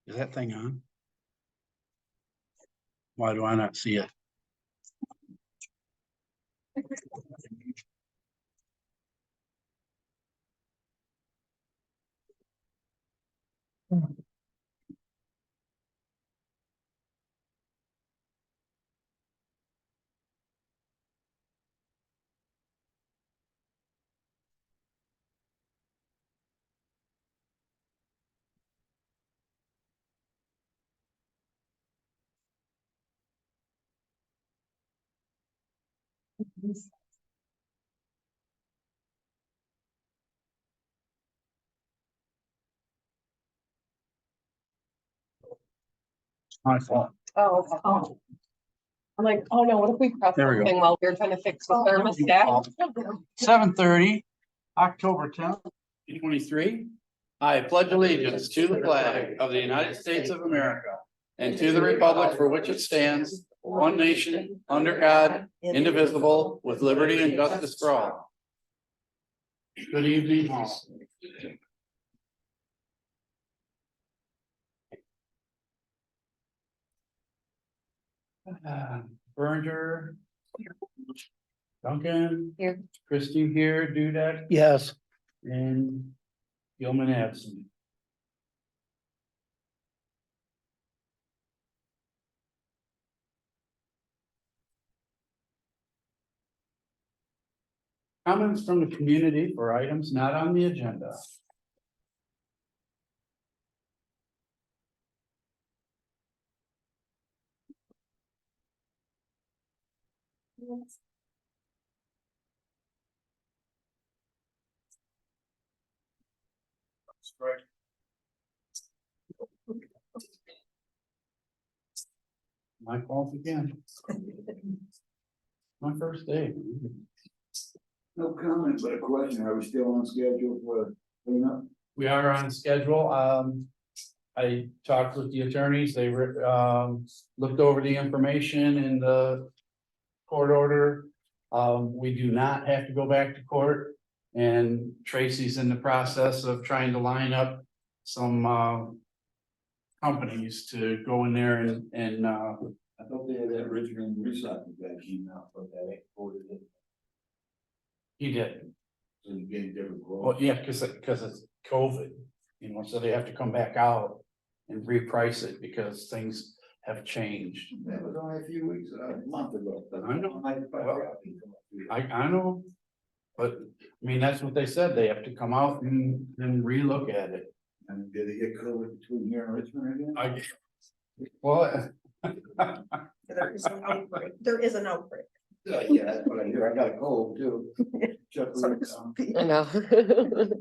Is that thing on? Why do I not see it? My fault. Oh. I'm like, oh no, what if we press There we go. something while we're trying to fix the thermostat? 7:30, October 10th, 2023. I pledge allegiance to the flag of the United States of America and to the republic for which it stands, one nation, under God, indivisible, with liberty and justice for all. Good evening, all. Berger. Duncan. Here. Christie here, Dudek. Yes. And Gilman absent. Comments from the community for items not on the agenda. Right. My fault again. My first day. No comment, but a question, are we still on schedule for cleanup? We are on schedule. I talked with the attorneys. They looked over the information in the court order. We do not have to go back to court. And Tracy's in the process of trying to line up some companies to go in there and I thought they had that original recycling guy came out for that, ordered it, he did. so you get different quotes. Well, yeah, because it's COVID, you know, so they have to come back out and reprice it because things have changed. That was only a few weeks, a month ago. I know. I know. But, I mean, that's what they said. They have to come out and relook at it. And did it get COVID between here and Richmond again? Well, There is an outbreak. There is an outbreak. Yeah, that's what I hear, I got a cold too. Chuck So Reed, to speak. I know.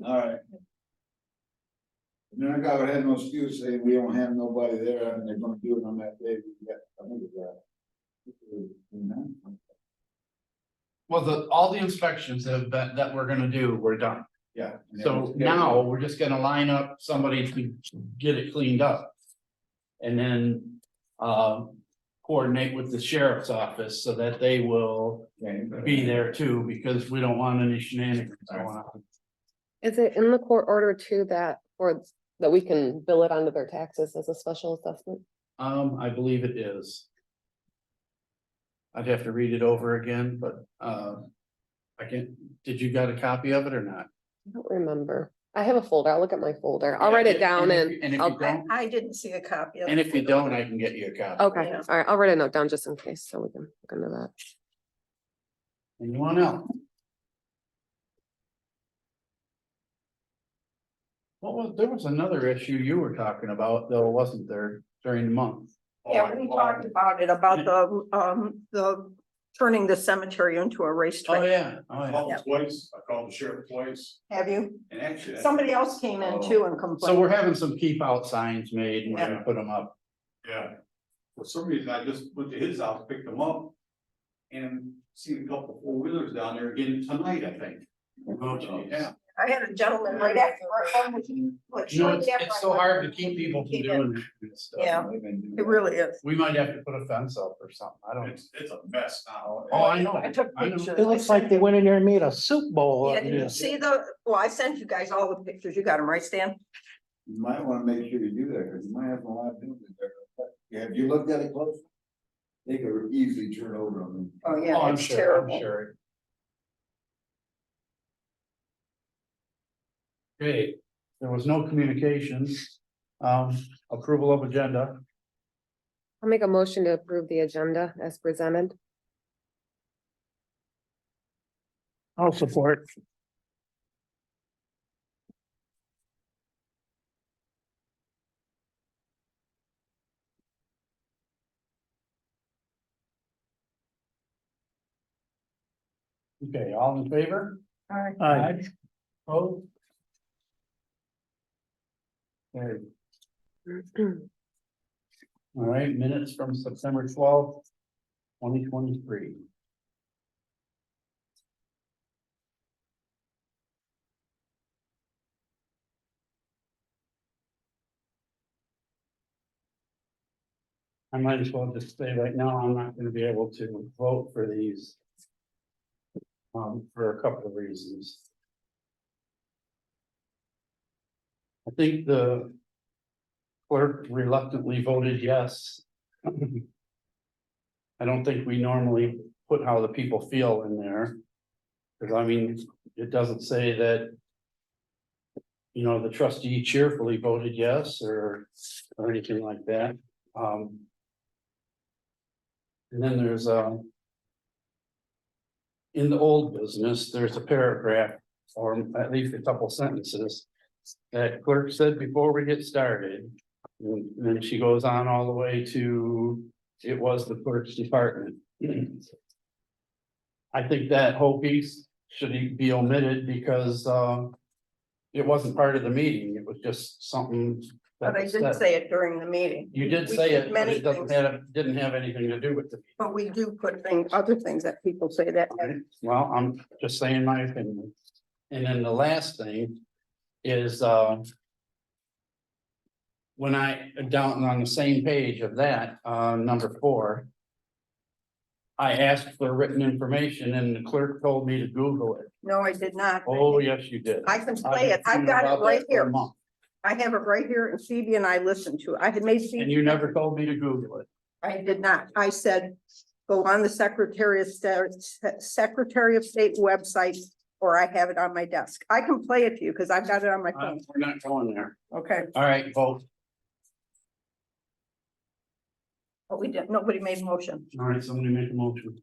all right. And then I got, I had no excuse saying we don't have nobody there, and they're gonna do it on that day. We got, I think it's, well, all the inspections that we're gonna do, we're done. yeah. So now we're just gonna line up somebody to get it cleaned up. And then coordinate with the sheriff's office so that they will be there too, because we don't want any shenanigans going on. Is it in the court order too that, or that we can bill it onto their taxes as a special assessment? I believe it is. I'd have to read it over again, but I can, did you got a copy of it or not? I don't remember. I have a folder. I'll look at my folder. I'll write it down And and. if you I'll- don't, I didn't see a copy of it. and if you don't, I can get you a copy. Okay, Yeah. all right. I'll write a note down just in case, so we can look into that. Anyone else? There was another issue you were talking about, though, wasn't there, during the month? Yeah, we talked about it, about the turning the cemetery into a Oh, racetrack. yeah, oh, I yeah. called twice, I called the sheriff twice, Have you? and actually. Somebody else came in too and So complained. we're having some keep out signs made and we're gonna put them up. Yeah. For some reason, I just went to his house, picked them up. And seen a couple four wheelers down there again tonight, I think. Oh, geez. Yeah. I had a gentleman right after. You know, it's so hard to keep people from doing that stuff. Yeah, it really is. We might have to put a fence up or something, I don't. It's a mess now. Oh, I know. I took I know. pictures. It looks like they went in there and made a soup bowl. Yeah, up did you there. see the, well, I sent you guys all the pictures. You got them, right, Stan? You might wanna make sure you do that, cause you might have a lot of things in there. Yeah, have you looked at it close? They could easily turn over on them. Oh, Oh, yeah, I'm it's sure, I'm terrible. sure. Okay, there was no communications, approval of agenda. I'll make a motion to approve the agenda as presented. I'll support. Okay, all in favor? All right. Aye. Opposed? Okay, all right, minutes from September 2023. I might as well just say right now, I'm not gonna be able to vote for these. For a couple of reasons. I think the clerk reluctantly voted yes. I don't think we normally put how the people feel in there. Cause I mean, it doesn't say that. You know, the trustee cheerfully voted yes, or anything like that. And then there's in the old business, there's a paragraph, or at least a couple sentences. That clerk said before we get started. And then she goes on all the way to, it was the clerk's department. I think that whole piece should be omitted because it wasn't part of the meeting, it was just something. that But I was did said. say it during the meeting. You did We say did it, but many it doesn't things. didn't have anything to do with the. But we do put things, other things that people say that. Right, well, I'm just saying my opinion. And then the last thing is, when I, down on the same page of that, number 4. I asked for written information and the clerk told me to Google it. No, I did not. Oh, yes, you did. I can play it. I've I've got it right here. been talking about I have it right here and Phoebe and I listened to it. I had made. that for a month, Phoebe- And you never told me to Google it. I did not. I said, go on the Secretary of State website, or I have it on my desk. I can play it to you because I've got it on my phone. We're not going there. Okay, All right, vote. but we didn't, nobody made a motion. All right, somebody make a motion.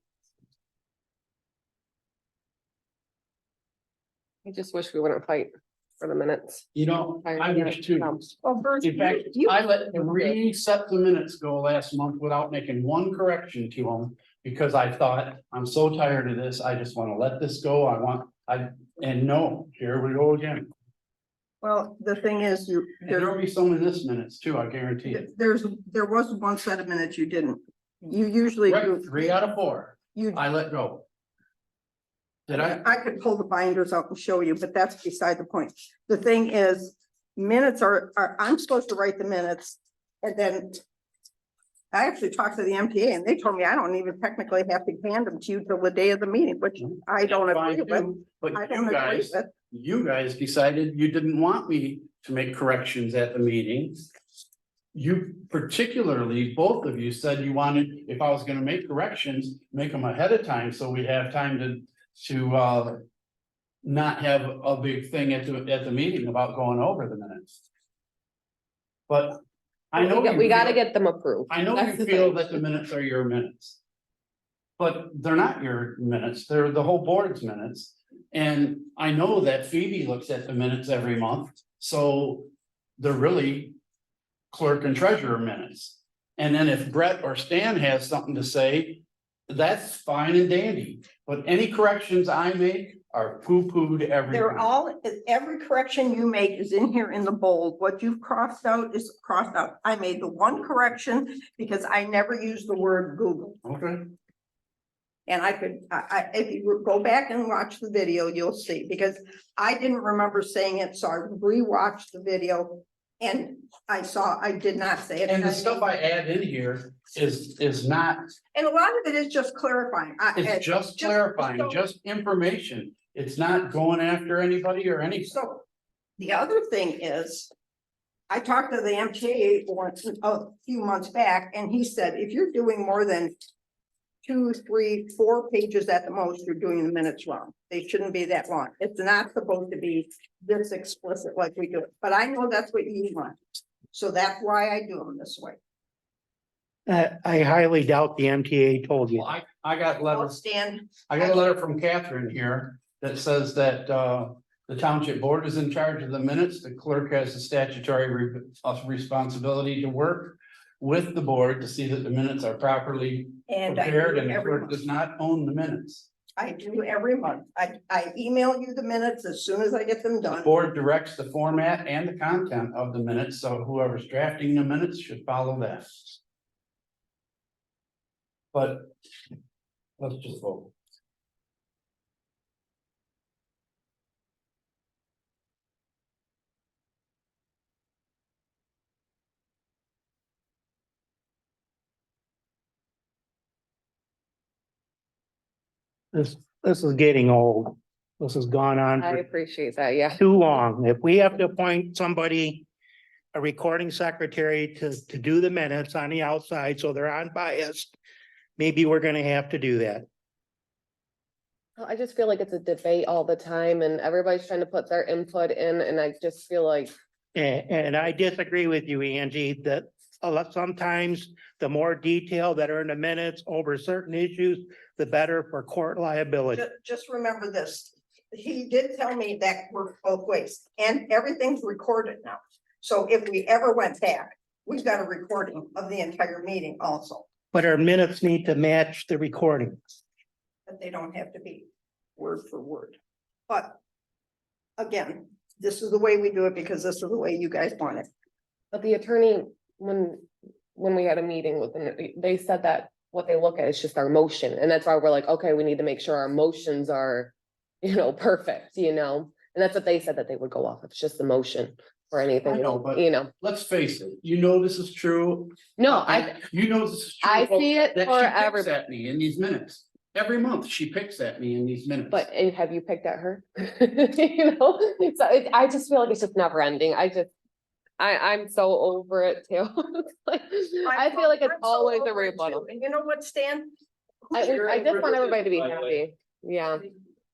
I just wish we wouldn't fight for the minutes. You know, I wish too. Well, first, In fact, you, I let them reset the minutes go last month without making one correction to them. Because I thought, I'm so tired of this, I just wanna let this go, and no, here we go again. well, the thing is, And there'll be some in this minutes too, I guarantee it. there was one set of minutes you didn't. You usually Right, do. 3 out of 4, You, I let go. Did I? I could pull the binders out and show you, but that's beside the point. The thing is, minutes are, I'm supposed to write the minutes, and then I actually talked to the MTA and they told me I don't even technically have to hand them to you till the day of the meeting, which I don't Fine agree with. too, But I don't you agree guys, with. you guys decided you didn't want me to make corrections at the meeting. You particularly, both of you said you wanted, if I was gonna make corrections, make them ahead of time, so we have time to not have a big thing at the meeting about going over the minutes. But I know. We you gotta feel- get them approved. I know That's you the feel thing. that the minutes are your minutes. But they're not your minutes, they're the whole board's minutes. And I know that Phoebe looks at the minutes every month, so they're really clerk and treasurer minutes. And then if Brett or Stan has something to say, that's fine and dandy. But any corrections I make are poo-pooed every. They're time. all, every correction you make is in here in the bold. What you've crossed out is crossed out. I made the one correction because I never used the word Google. Okay, And I could, if you go back and watch the video, you'll see, because I didn't remember saying it, so I rewatched the video. And I saw, I did not say it. and the stuff I add in here is not, And a lot of it is just clarifying. it's just clarifying, so- just information. It's not going after anybody or anything. So the other thing is, I talked to the MTA once, a few months back, and he said, if you're doing more than 2, 3, 4 pages at the most, you're doing the minutes wrong. They shouldn't be that long. It's not supposed to be this explicit like we do it, but I know that's what you want. So that's why I do them this way. I highly doubt the MTA told you. Well, I got I'll letters, stand. I got a letter from Catherine here that says that, the township board is in charge of the minutes. The clerk has the statutory responsibility to work with the board to see that the minutes are properly And I prepared, do and the every clerk month. does not own the minutes. I do every month. I email you the minutes as soon as I get them The done. board directs the format and the content of the minutes, so whoever's drafting the minutes should follow that. But let's just vote. This is getting old. This has gone on I for appreciate that, yeah. too long. If we have to appoint somebody, a recording secretary to do the minutes on the outside, so they're unbiased, maybe we're gonna have to do that. I just feel like it's a debate all the time and everybody's trying to put their input in and I just feel like, And I disagree with you, Angie, that sometimes the more detail that are in the minutes over certain issues, the better for court liability. Just remember this. He did tell me that works both ways and everything's recorded now. So if we ever went back, we've got a recording of the entire meeting also, But our minutes need to match the recording. but they don't have to be word for word. But again, this is the way we do it because this is the way you guys want it. but the attorney, when we had a meeting with them, they said that what they look at is just our motion. And that's why we're like, okay, we need to make sure our motions are, perfect, and that's what they said that they would go off. It's just the motion or anything, I know, but- you know. Let's face it, this is true. No, This is true. I see it That for she picks everybody. at me in these minutes. Every month she picks at me in these minutes. But and have you picked at her? So I just feel like it's just never ending. I'm so over it too. Like, I feel like it's I'm so always a over it rebuttal. too. And you know what, Stan? I just want everybody to be By the way. happy. Yeah.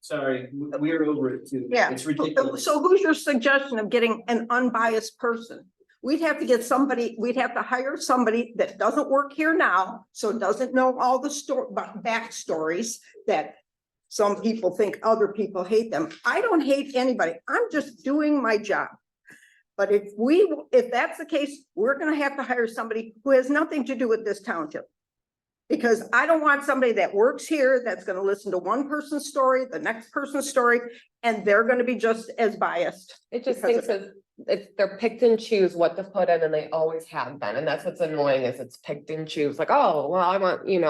Sorry, we're over it too. Yeah. It's ridiculous. So who's your suggestion of getting an unbiased person? We'd have to get somebody, we'd have to hire somebody that doesn't work here now, so doesn't know all the backstories that some people think other people hate them. I don't hate anybody. I'm just doing my job. But if that's the case, we're gonna have to hire somebody who has nothing to do with this township. Because I don't want somebody that works here that's gonna listen to one person's story, the next person's story, and they're gonna be just as biased. It just Because thinks it's they're picked and choose what to put in and they always have been. And that's what's annoying is it's picked and choose like, oh, well, I want, and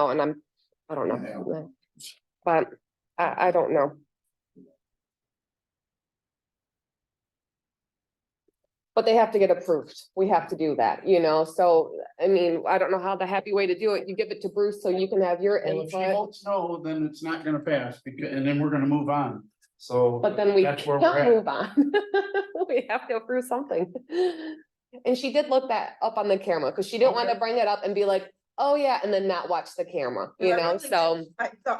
I don't know. But I don't know. But they have to get approved. We have to do that, so, I mean, I don't know how the happy way to do it. You give it to Bruce so you can have your Well, if she input. votes no, then it's not gonna pass, and then we're gonna move on. So. But then we That's where can't we're at. move on. We have to approve something. And she did look that up on the camera, because she didn't want to Okay. bring it up and be like, oh yeah, and then not watch the camera, And I really so.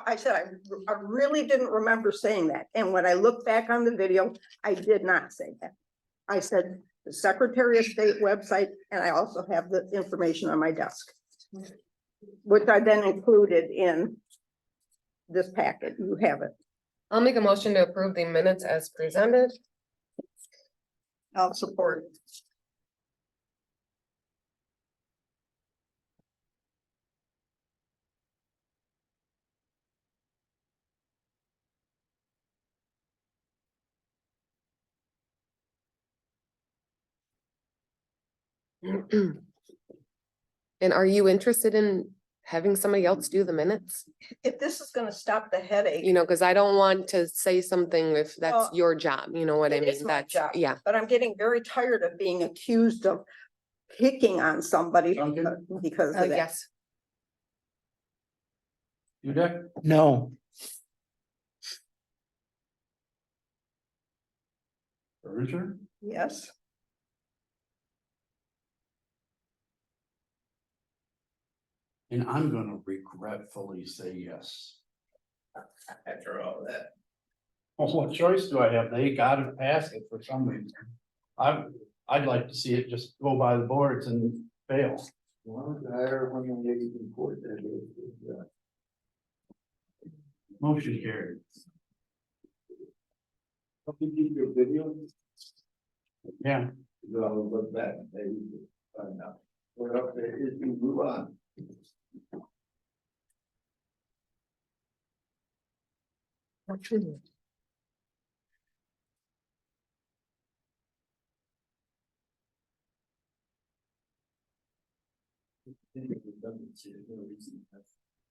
I said, I really didn't remember saying that. And when I look back on the video, I did not say that. I said the Secretary of State website, and I also have the information on my desk. Which I then included in this packet. You have it. I'll make a motion to approve the minutes as presented. I'll support it. And are you interested in having somebody else do the minutes? If this is gonna stop the headache, Because I don't want to say something if that's Well, your job, you know what I it is mean? my That's, job. yeah. but I'm getting very tired of being accused of picking on somebody Duncan? because of that. Yes. You there? No, Richard? Yes. And I'm gonna regretfully say yes. After all that. Well, what choice do I have? They gotta pass it for some reason. I'd like to see it just go by the boards and fail. Motion carried. Hope you keep your video. Yeah, I'll look back, maybe find out. What up there is, you move on.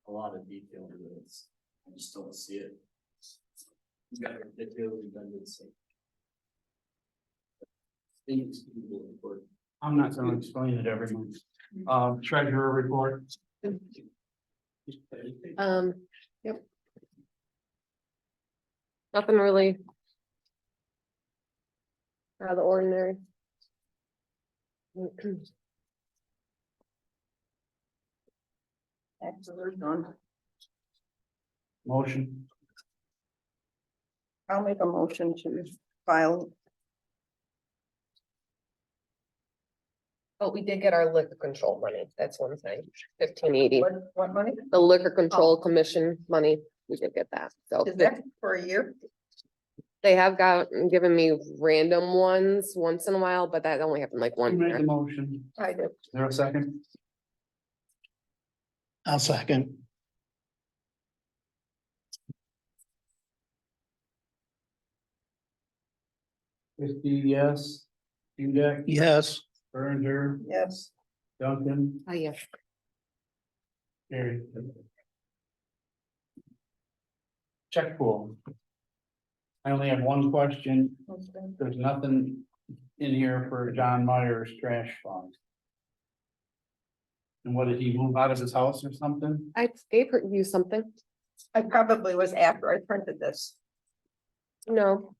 A lot of detail to this, I just don't see it. You got the detail redundancy. Things people report. I'm not gonna explain it every month. Treasurer report, Yep. Nothing really. Out of the ordinary. Absolutely none. motion, I'll make a motion to file. But we did get our liquor control money, that's one thing, 1580, What money? the liquor control commission money, we did get that, so. Is that for a year? They have given me random ones once in a while, but that only happened like who one made the year. motion? I do. Is there a second? I'll second. Christie, yes. Hudak, Yes, Berenger, Yes. Duncan, Oh, yes. carried. Check pool. I only have one question. There's nothing in here for John Myers trash fund. And what, did he move out of his house or something? I gave you something, I probably was after I printed this. no.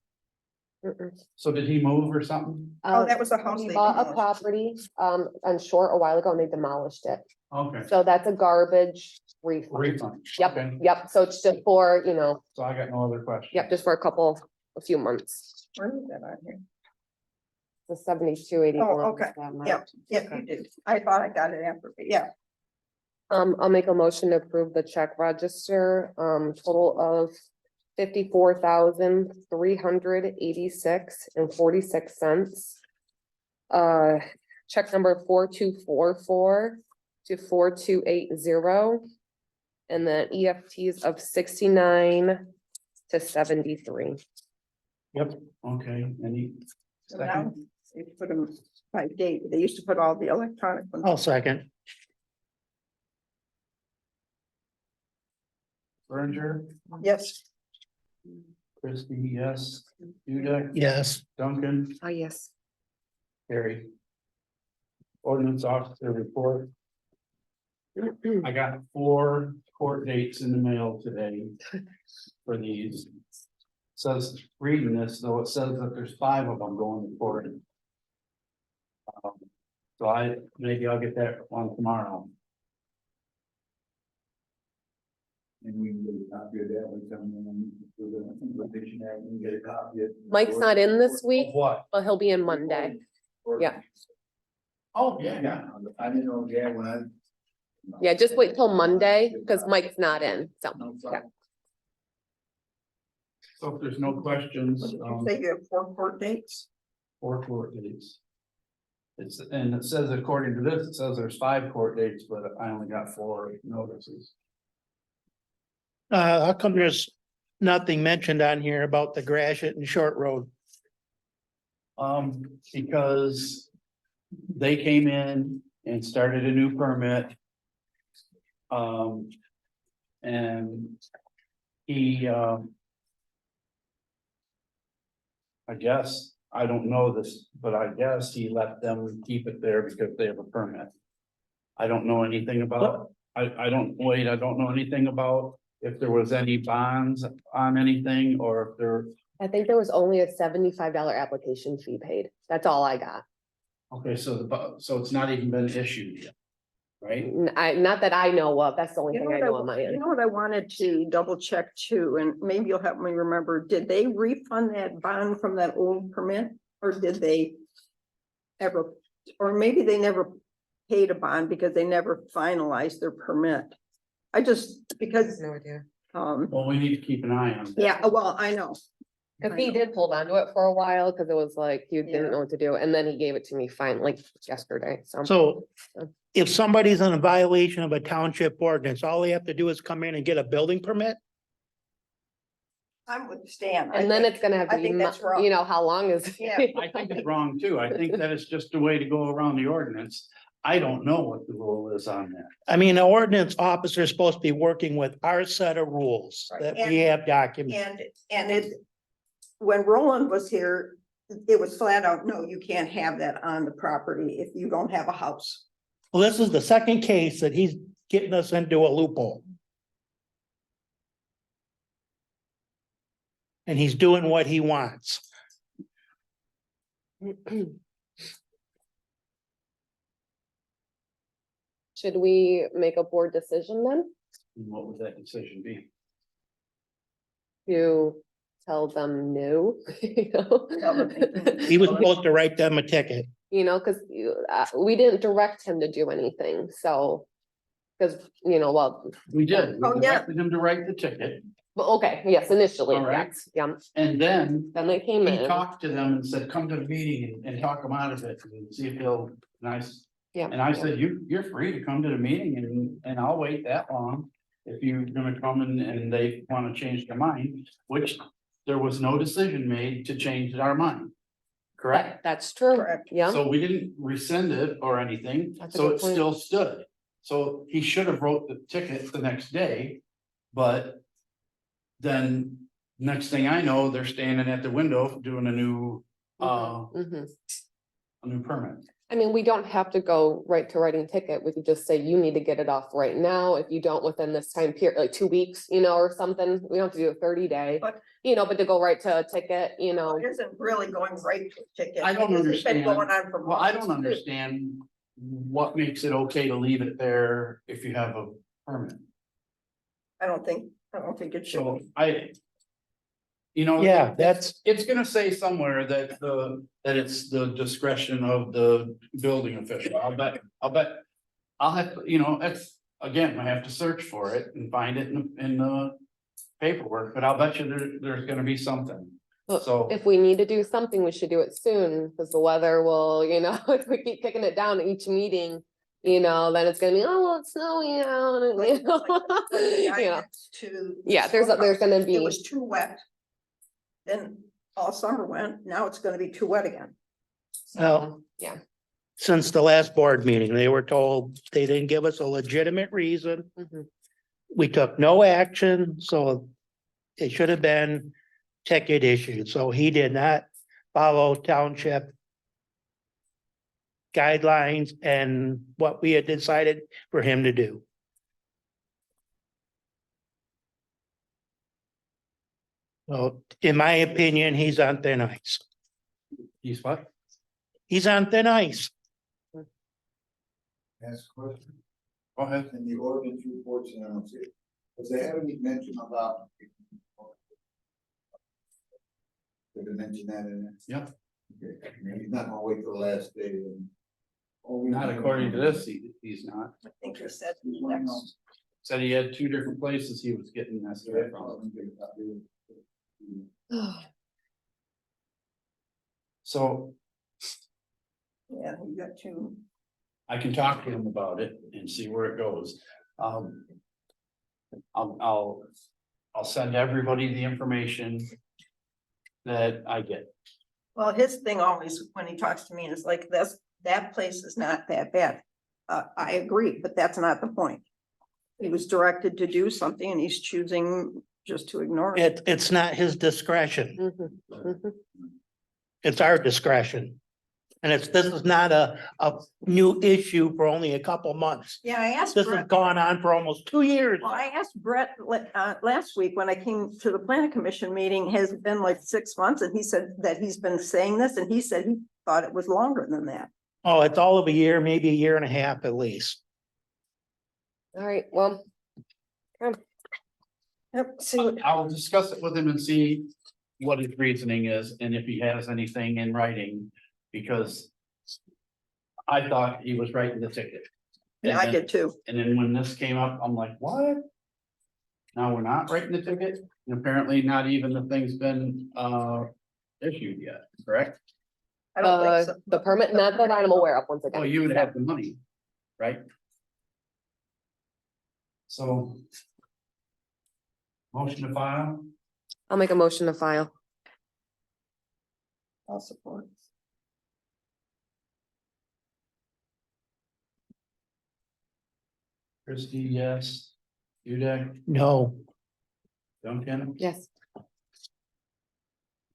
Mm-mm. So did he move or something? Oh, that was a house He they bought a demolished. property, on Short a while ago and they demolished it, Okay. so that's a garbage refund. Refund. Yep, Okay. yep, so it's just for, So I got no other questions. yep, just for a few months. Where is that on here? The 7281. Oh, okay. Yep, yep, you did. I thought I got it after, but yeah. I'll make a motion to approve the check register, total of 54,386.46 check number 4244 to 4280. And then EFTs of 69 to 73. Yep, okay, any So now second? they put them by date. They used to put all the electronic ones. I'll second. Berenger, Yes. Christie, yes. Hudak, Yes, Duncan, Oh, yes. carried. Ordinance officer report. I got 4 court dates in the mail today for these. Says, reading this, though, it says that there's 5 of them going to court. So maybe I'll get that one tomorrow. And we can get a copy of that, we come in and do the invitation, and we can get a copy of. Mike's not in this week, Of what? but he'll be in Monday. Yeah. Oh, yeah, Yeah, I didn't know, yeah, when I. Yeah, just wait till Monday, because Mike's not in, so. No problem. So if there's no questions, You say you have 4 court dates? 4 court dates. And it says according to this, it says there's 5 court dates, but I only got 4 notices. how come there's nothing mentioned on here about the Gratiot and Short Road? Because they came in and started a new permit. And he, I guess, I don't know this, but I guess he let them keep it there because they have a permit. I don't know anything about, I don't know anything about if there was any bonds on anything or if there, I think there was only a $75 application fee paid. That's all I got. okay, so so it's not even been issued yet. right? Not that I know of, that's the only You know thing I what know on my you end. know what I wanted to double check too, and maybe you'll help me remember, did they refund that bond from that old permit? Or did they ever, or maybe they never paid a bond because they never finalized their permit? I just, because, No idea. Well, we need to keep an eye on that. yeah, well, I know. Cause he did hold on to it for a while, cause it was like, he Yeah. didn't know what to do, and then he gave it to me fine, like yesterday, so. So if somebody's in a violation of a township ordinance, all they have to do is come in and get a building permit? I'm with Stan. And then it's gonna have I to be, think that's wrong. you know, how long is? Yeah. I think it's wrong too. I think that it's just a way to go around the ordinance. I don't know what the rule is on that. I mean, the ordinance officer is supposed to be working with our set of rules Right. that And- we have documented. And it, when Roland was here, it was flat out, no, you can't have that on the property if you don't have a house. Well, this is the second case that he's getting us into a loophole. And he's doing what he wants. Should we make a board decision then? What would that decision be? To tell them no, you know? Tell them they can- He was supposed to write them a ticket. You know, cause we didn't direct him to do anything, so. Cause, you know, well, We did. We Oh, yeah. directed him to write the ticket, but okay, yes, initially, All right. yes, yeah, and then then they came he in, talked to them and said, come to the meeting and talk them out of it and see if they'll, nice. yeah. And I said, you're free to come to the meeting and I'll wait that long. If you're gonna come and they wanna change their mind, which there was no decision made to change our mind. Correct? That's true, Correct. yeah, So we didn't rescind it or anything, That's a so good it point. still stood. So he should have wrote the ticket the next day, but. Then, next thing I know, they're standing at the window doing a new Mhm. permit. I mean, we don't have to go right to writing ticket, we could just say you need to get it off right now, if you don't within this time period, like 2 weeks, you know, or something, we don't have to do a 30-day. But- You know, but to go right to a ticket, you know, It isn't really going right to a ticket. I don't because it's been understand. Going on for Well, I months, don't too. understand what makes it okay to leave it there if you have a permit. I don't think it should So be. You know. Yeah, that's, It's gonna say somewhere that it's the discretion of the building official. I'll bet. I'll have, to, you know, that's, again, I have to search for it and find it in the paperwork, but I'll bet you there's gonna be something. Look, So, if we need to do something, we should do it soon, because the weather will, you know, if we keep kicking it down at each meeting. You know, then it's gonna be, oh, well, it's snowing out, and, you know. You know, yeah, there's gonna It be, was too wet. Then all summer went, now it's gonna be too wet again. well, yeah, since the last board meeting, they were told they didn't give us a legitimate reason. mhm. We took no action, so it should have been ticket issued. So he did not follow township guidelines and what we had decided for him to do. So in my opinion, he's on thin ice. he's what? He's on thin ice. Ask a question, Go ahead. in the ordinance reports, and I don't see it, because they haven't even mentioned about. Did they mention that in there? Yeah. Okay, he's not gonna wait till the last day and. Oh, we- Not according to this, he's not. I think you said He's waiting on- next. Said he had 2 different places he was getting that Yeah, stuff from. So Yeah, you got two. I can talk to him about it and see where it goes. I'll send everybody the information that I get. Well, his thing always, when he talks to me, is like, that place is not that bad. I agree, but that's not the point. He was directed to do something and he's choosing just to ignore it. It's not his discretion. Mhm, mhm. It's our discretion. And this is not a new issue for only a couple months. Yeah, I asked This has Brett, gone on for almost 2 years. well, I asked Brett, last week when I came to the planning commission meeting, has it been like 6 months? And he said that he's been saying this and he said he thought it was longer than that. Oh, it's all of a year, maybe a year and a half at least. All right, well. Yep, see, what- I'll discuss it with him and see what his reasoning is and if he has anything in writing, because I thought he was writing the ticket. yeah, I did too. And then when this came up, I'm like, what? Now we're not writing the ticket, and apparently not even the thing's been issued yet, correct? I don't think so. The permit, not that I'm aware of, once again. Oh, you would have the money, right? So. Motion to file, I'll make a motion to file. I'll support. Christie, yes. Dudek, No, Duncan, Yes.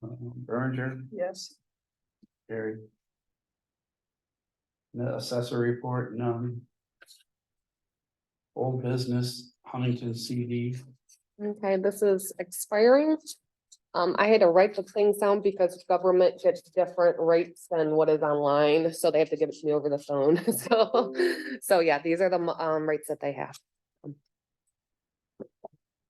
Berenger, Yes, carried. The assessor report, none. Old business, Huntington CD. Okay, this is expiring. I had to write the things down because government gets different rates than what is online, so they have to give it to me over the phone, so yeah, these are the rates that they have.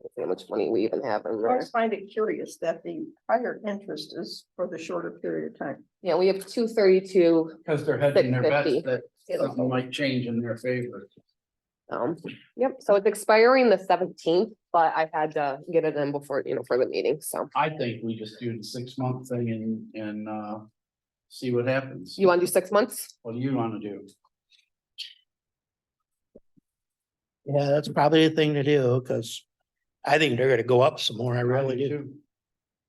Let's see how much money we even have in I there. always find it curious that the higher interest is for the shorter period of time. Yeah, we have 232. Because they're hedging their bets 650. that something might change in their favor. Yep, so it's expiring the 17th, but I had to get it in before, for the meeting, so. I think we just do the 6-month thing and see what happens. You want to do 6 months? What do you want to do? yeah, that's probably the thing to do, because I think they're gonna go up some more, I really do.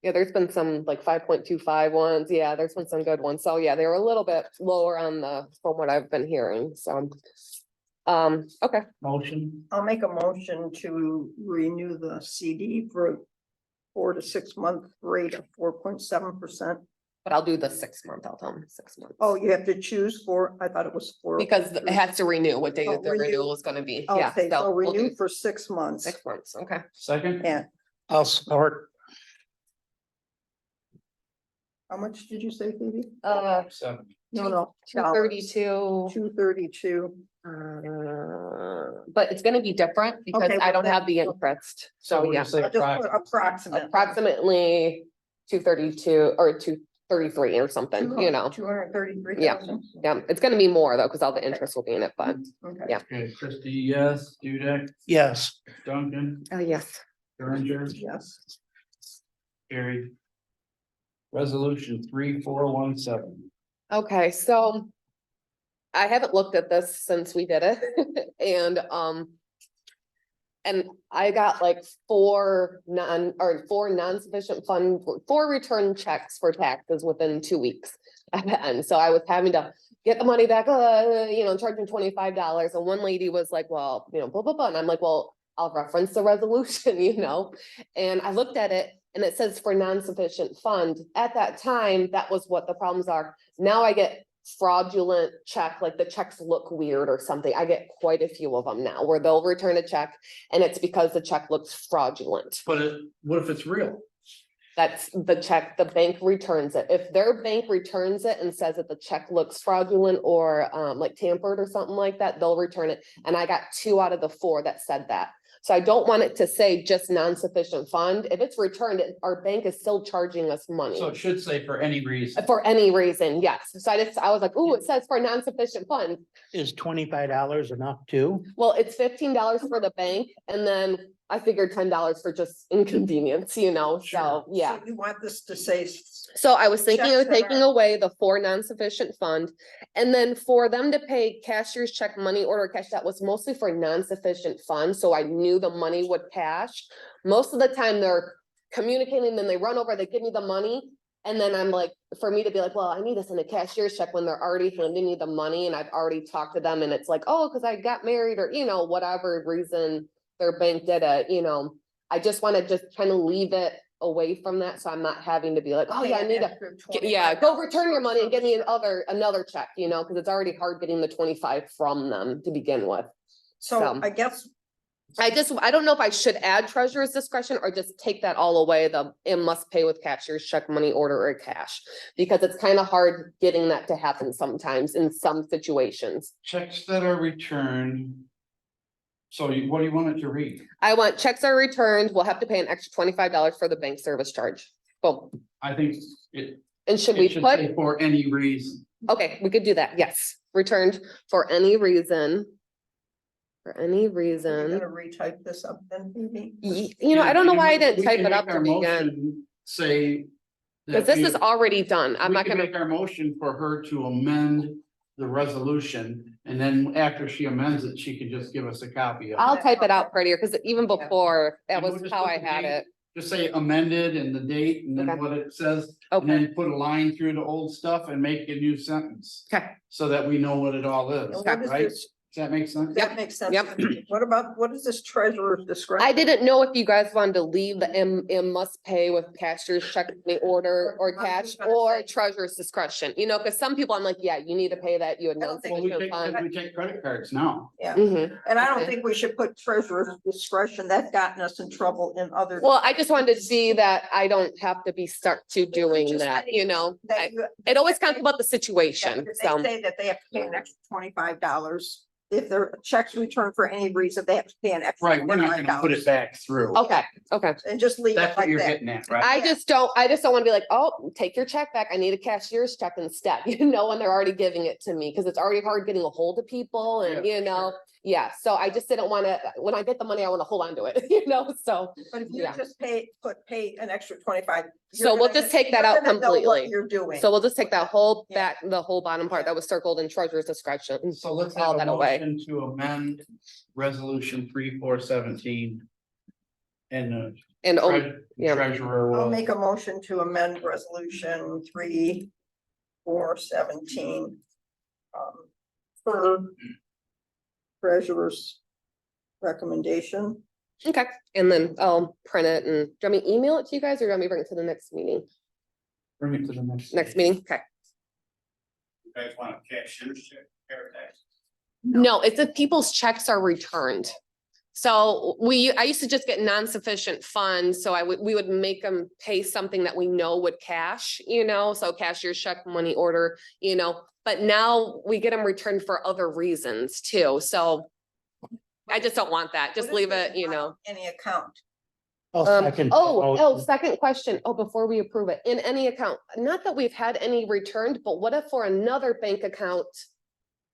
Yeah, there's been some like 5.25 ones. Yeah, there's been some good ones. So yeah, they were a little bit lower on from what I've been hearing, so. Okay, Motion, I'll make a motion to renew the CD for a 4 to 6 month rate of 4.7%. but I'll do the 6 month. I'll tell them 6 months. Oh, you have to choose 4. I thought it was 4. Because it has to renew what day Oh, the renew. renewal is gonna be. Yeah, Okay, so we'll do renew for 6 months. 6 months. Okay. second? And I'll support, how much did you say, Phoebe? 7. No. 232. 232. But it's gonna be different because Okay, I don't well, have the interest. So we'll yeah, just say I'll just put approximately. approximate. approximately 232 or 233 or something, 233,000. Yeah, it's gonna be more though, because all the interest will be in it, but Okay. yeah. Okay, Christie, yes. Dudek, yes, Duncan, Oh, yes. Berenger, Yes. carried. Resolution 3417. Okay, so I haven't looked at this since we did it and I got like 4 non-sufficient fund, 4 return checks for taxes within 2 weeks at the end. So I was having to get the money back, charging $25. And one lady was like, well, blah, blah, blah. And I'm like, well, I'll reference the resolution, and I looked at it and it says for non-sufficient fund. At that time, that was what the problems are. Now I get fraudulent check, like the checks look weird or something. I get quite a few of them now where they'll return a check and it's because the check looks fraudulent. But what if it's real? That's the check, the bank returns it. If their bank returns it and says that the check looks fraudulent or like tampered or something like that, they'll return it. And I got 2 out of the 4 that said that. So I don't want it to say just non-sufficient fund. If it's returned, our bank is still charging us money. So it should say for any reason. For any reason, yes. So I was like, ooh, it says for non-sufficient fund. is $25 enough too? Well, it's $15 for the bank and then I figured $10 for just inconvenience, so, yeah. So you want this to say, So I was thinking Checks of that taking are- away the 4 non-sufficient fund. And then for them to pay cashier's check, money order cash, that was mostly for non-sufficient funds. So I knew the money would cash. Most of the time they're communicating, then they run over, they give me the money. And then I'm like, for me to be like, well, I need this in a cashier's check when they're already handing me the money and I've already talked to them and it's like, oh, because I got married or, whatever reason their bank did it, I just want to just kind of leave it away from that. So I'm not having to be like, oh yeah, I need to, go return your money and get me another check, because it's already hard getting the 25 from them to begin with. so I guess, I don't know if I should add treasurer's discretion or just take that all away, it must pay with cashier's check, money order or cash. Because it's kind of hard getting that to happen sometimes in some situations. Checks that are returned So what do you want it to read? I want checks are returned, we'll have to pay an extra $25 for the bank service charge. Boom. I think it. And should it we should put, say For any reason. okay, we could do that, yes, returned for any reason. For any You're reason, gonna retype this up then, maybe? you know, I don't know why I And didn't we type can it up make to our begin, motion Say. because that this is already done, I'm we not can gonna, make our motion for her to amend the resolution, and then after she amends it, she can just give us a copy of it. I'll type it out prettier, because even before, that And we'll was just how put I the had date. it. Just say amended and the date and then Okay. what it says, and Okay, then put a line through the old stuff and make a new sentence. okay, So that we know what it all is, And what is right? this? Does that make sense? That makes sense. Yep. What about, what is this treasurer's discretion? I didn't know if you guys wanted to leave the M must pay with cashier's check money order or I was cash just gonna or say- treasurer's discretion, you know, because some people I'm like, yeah, you need to pay that, you had I no don't think Well, we sufficient take, fund. we take credit cards now. Yeah, Mhm. and I don't Okay. think we should put treasurer's discretion. That's gotten us in trouble in other. Well, I just wanted to see that I don't have to be stuck to doing Just that, say you know? that you- It always comes about the Yeah, situation, if so, they say that they have to pay an extra $25. If their checks returned for any reason, they have to pay an extra Right, we're not gonna put it $25. back through. okay, okay. And just leave it That's what like you're that. getting at, right? I Yeah. just don't want to be like, oh, take your check back. I need a cashier's check instead, you know, when they're already giving it to me, because it's already hard getting a hold of people and, Yeah, you know, yeah, so I just didn't want to, when I get the money, I want to hold on to it, you know, so. But if you Yeah. just pay an extra 25. So we'll just take that out completely. You're doing. So we'll just take that whole Yeah. back, the whole bottom part that was circled in treasurer's discretion. So let's all have a that away. motion to amend resolution 3417. And And, oh, the yeah. treasurer I'll will, make a motion to amend resolution 3417. Per treasurer's recommendation. okay, and then I'll print it and, do you want me to email it to you guys or do you want me to bring it to the next meeting? bring it to the next. Next meeting, okay. You guys want a cashier's check, paradise? No, it's if people's checks are returned. So I used to just get non-sufficient funds, so we would make them pay something that we know would cash, you know, so cashier's check, money order, you know. But now we get them returned for other reasons too, so I just don't want that, just What is leave this it, you know. amount? Any account. I'll second the motion. Second question. Oh, before we approve it, in any account, not that we've had any returned, but what if for another bank account?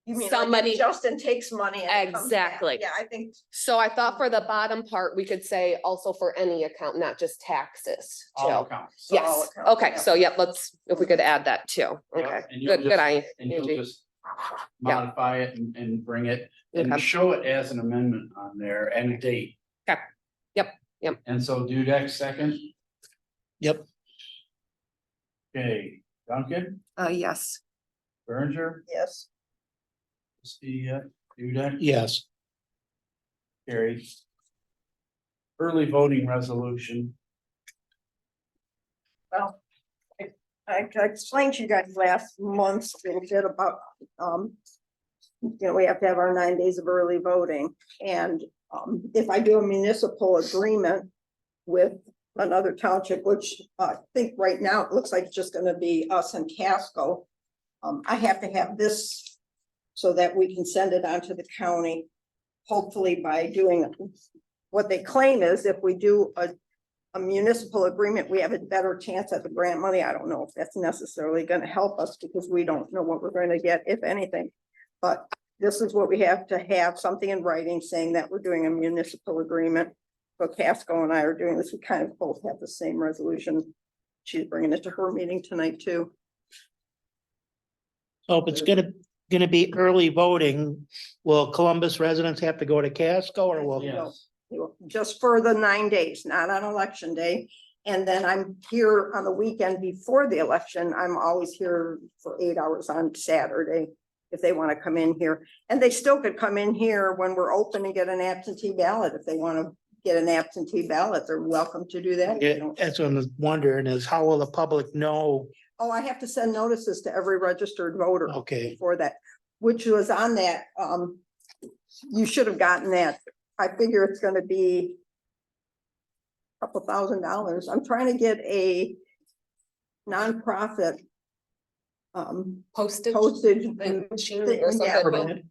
You mean like if Somebody- Justin takes money. and it comes back? Exactly. Yeah, I think. So I thought for the bottom part, we could say also for any account, not just taxes. All too. accounts. For all Yes, accounts, okay, yeah. so yep, if we could add that too. Yeah, Okay, and you'll good, good just- eye. And you'll Angie. just modify it and bring it and Okay. show it as an amendment on there and a date. Okay. Yep. And so Dudek second. Yep. Okay, Duncan, Yes. Berenger, Yes. Dudek, Yes, carried. Early voting resolution. Well, I explained to you guys last month a little bit about, we have to have our 9 days of early voting. And, if I do a municipal agreement with another township, which I think right now it looks like it's just gonna be us and Casco. I have to have this so that we can send it on to the county. Hopefully by doing what they claim is if we do a municipal agreement, we have a better chance at the grant money. I don't know if that's necessarily gonna help us because we don't know what we're gonna get, if anything. But this is what we have to have, something in writing saying that we're doing a municipal agreement. So Casco and I are doing this. We kind of both have the same resolution. She's bringing it to her meeting tonight too. so if it's gonna be early voting, will Columbus residents have to go to Casco or will? Yes. Just for the 9 days, not on election day. And then I'm here on the weekend before the election. I'm always here for 8 hours on Saturday. If they want to come in here, and they still could come in here when we're open and get an absentee ballot. If they want to get an absentee ballot, they're welcome to do that. Yeah, that's what I'm wondering is how will the public know? Oh, I have to send notices to every registered voter. Okay, For that, which was on that, you should have gotten that. I figure it's gonna be couple $1,000. I'm trying to get a nonprofit Postage. postage. Machine thing, or yeah, something.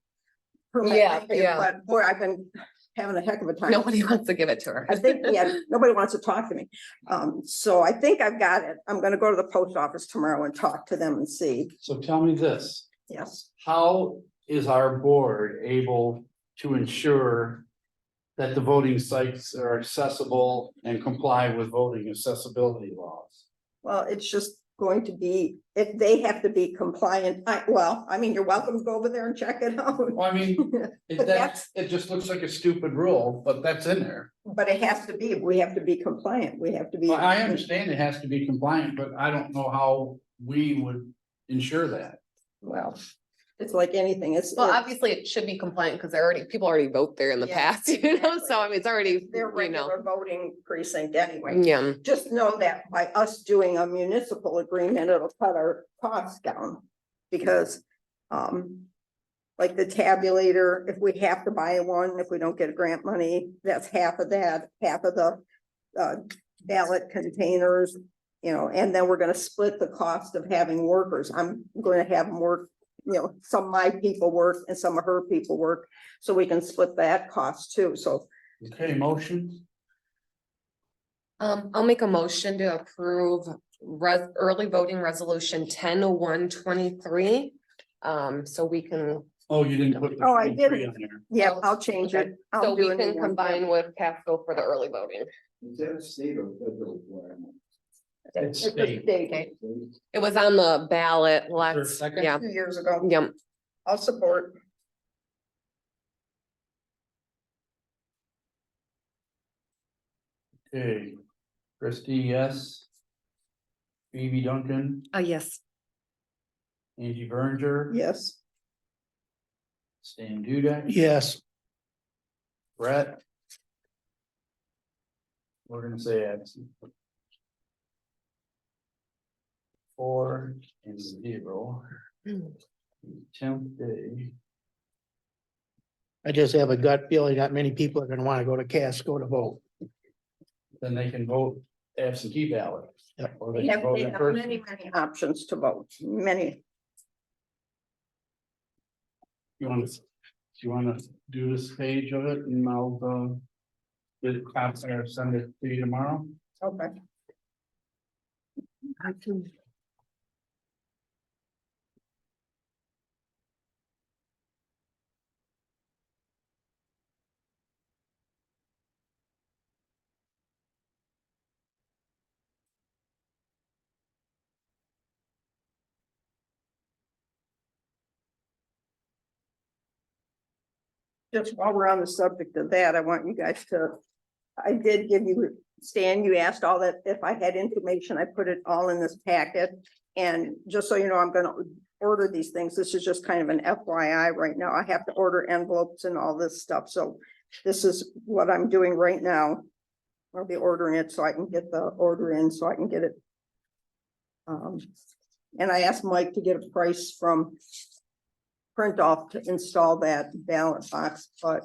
permit, Yeah, thank you, yeah. But boy, I've been having a heck of a time. Nobody wants to give it to her. I think, yeah, nobody wants to talk to me. So I think I've got it. I'm gonna go to the post office tomorrow and talk to them and see. So tell me this, Yes. how is our board able to ensure that the voting sites are accessible and comply with voting accessibility laws? Well, it's just going to be, if they have to be compliant, I mean, you're welcome to go over there and check it out. Well, I mean, But that's- it just looks like a stupid rule, but that's in there. But it has to be, we have to be compliant. We have to be. Well, I understand it has to be compliant, but I don't know how we would ensure that. Well, it's like anything. Well, obviously it should be compliant because people already vote there in the Yeah, past, you know, exactly. so I mean, it's already, their you know. regular voting precinct anyway. Yeah, Just know that by us doing a municipal agreement, it'll cut our costs down. Because, like the tabulator, if we have to buy one, if we don't get grant money, that's half of that, half of the ballot containers, you know, and then we're gonna split the cost of having workers. I'm gonna have more, you know, some of my people work and some of her people work, so we can split that cost too, so. Okay, motion, I'll make a motion to approve early voting resolution 10-1-23. So we can, oh, you didn't put. the Oh, I 23 didn't. on there. Yeah, I'll change Okay. it. so I'll we do a new can one. combine with Casco for the early voting. Is that a state or federal requirement? It's It's a state. state, Okay. It was on the ballot, For a let's, second? yeah, 2 years ago. yeah. I'll support. Okay, Christie, yes. Phoebe Duncan, Yes. Angie Berenger. Yes. Stan Dudek. Yes, Brett. We're gonna say absent. 4 and 0. 10th day. I just have a gut feeling that many people are gonna wanna go to Casco to vote. Then they can vote absentee ballot. Yep. Or They they can have, vote they in have person. many options to vote, many. Do you wanna do this page of it and I'll, get it copied or send it to you tomorrow? Okay. Just while we're on the subject of that, I want you guys to, I did give you, Stan, you asked all that, if I had information, I put it all in this packet. And just so you know, I'm gonna order these things. This is just kind of an FYI right now. I have to order envelopes and all this stuff, so this is what I'm doing right now. I'll be ordering it so I can get the order in, so I can get it. And I asked Mike to get a price from Print Off to install that ballot box, but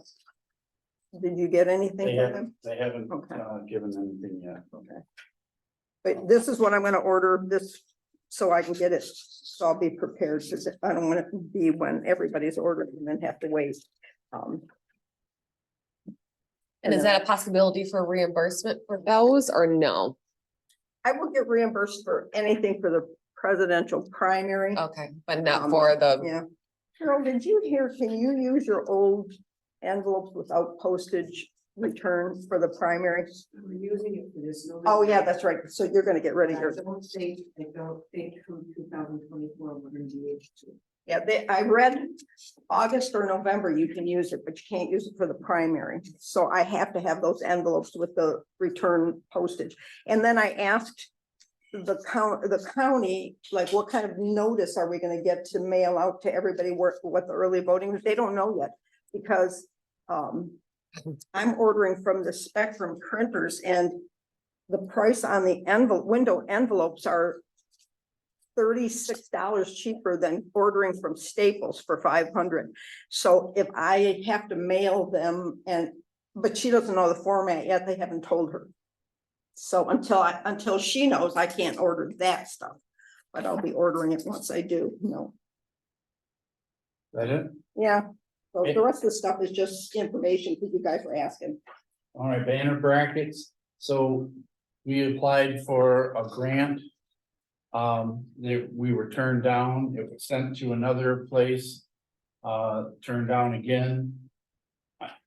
did you get anything They from him? haven't Okay. given anything yet. Okay. But this is what I'm gonna order this, so I can get it, so I'll be prepared, because I don't want it to be when everybody's ordering and then have to wait. And is that a possibility for reimbursement for those or no? I will get reimbursed for anything for the presidential primary. Okay, but not for the, Yeah. Carol, did you hear, can you use your old envelopes without postage return for the primary? We're using it for this. Oh, yeah, that's right. So you're gonna get rid of I yours. don't think from 2024, we're gonna be able to. Yeah, I read August or November, you can use it, but you can't use it for the primary. So I have to have those envelopes with the return postage. And then I asked the county, like, what kind of notice are we gonna get to mail out to everybody what the early voting is? They don't know yet, because I'm ordering from the Spectrum printers, and the price on the window envelopes are $36 cheaper than ordering from Staples for 500. So if I have to mail them, but she doesn't know the format yet, they haven't told her. So until she knows, I can't order that stuff, but I'll be ordering it once I do, That it? Yeah, So the rest of the stuff is just information because you guys were asking. All right, banner brackets, so we applied for a grant. We were turned down, it was sent to another place, turned down again.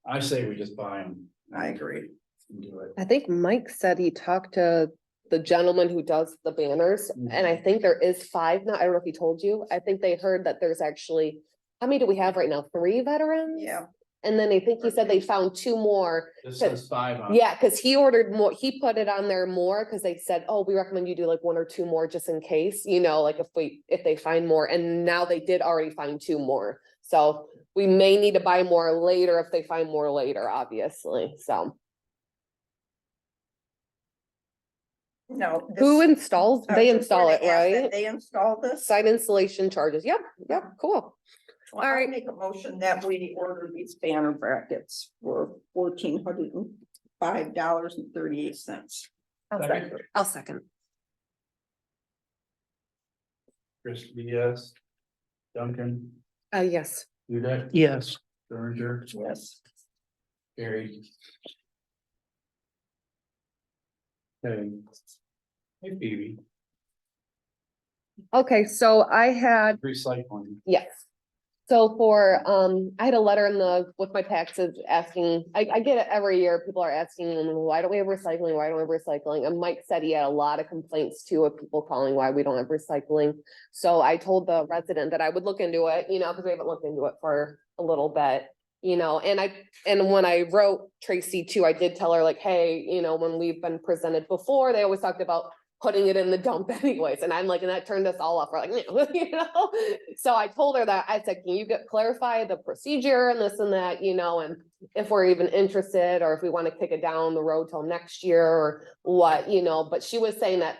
I say we just buy them. I agree. And do it. I think Mike said he talked to the gentleman who does the banners, and I think there is 5 now. I don't know if he told you. I think they heard that there's actually, how many do we have right now? 3 veterans? Yeah. And then I think he said they found 2 more. This says 5 on. Yeah, because he ordered more, he put it on there more, because they said, oh, we recommend you do like 1 or 2 more just in case, like if they find more, and now they did already find 2 more. So we may need to buy more later if they find more later, obviously, so. No. Who this- installs, I they was just install gonna it, ask that right? They installed this? Site installation charges, yep, cool. Well, All I right. make a motion that we order these banner brackets for $1,405.38. I'll second. Chris, yes. Duncan, Yes. Dudek, Yes, Berenger, Yes. Gary. Okay. Hey Phoebe, Okay, so I had, recycling. yes. So for, I had a letter with my taxes asking, I get it every year, people are asking, why don't we have recycling, why don't we have recycling? And Mike said he had a lot of complaints too of people calling why we don't have recycling. So I told the resident that I would look into it, because we haven't looked into it for a little bit. And when I wrote Tracy too, I did tell her like, hey, when we've been presented before, they always talked about putting it in the dump anyways. And I'm like, and that turned us all off. We're like, no, So I told her that, I said, can you clarify the procedure and this and that, and if we're even interested, or if we want to kick it down the road till next year or what, but she was saying that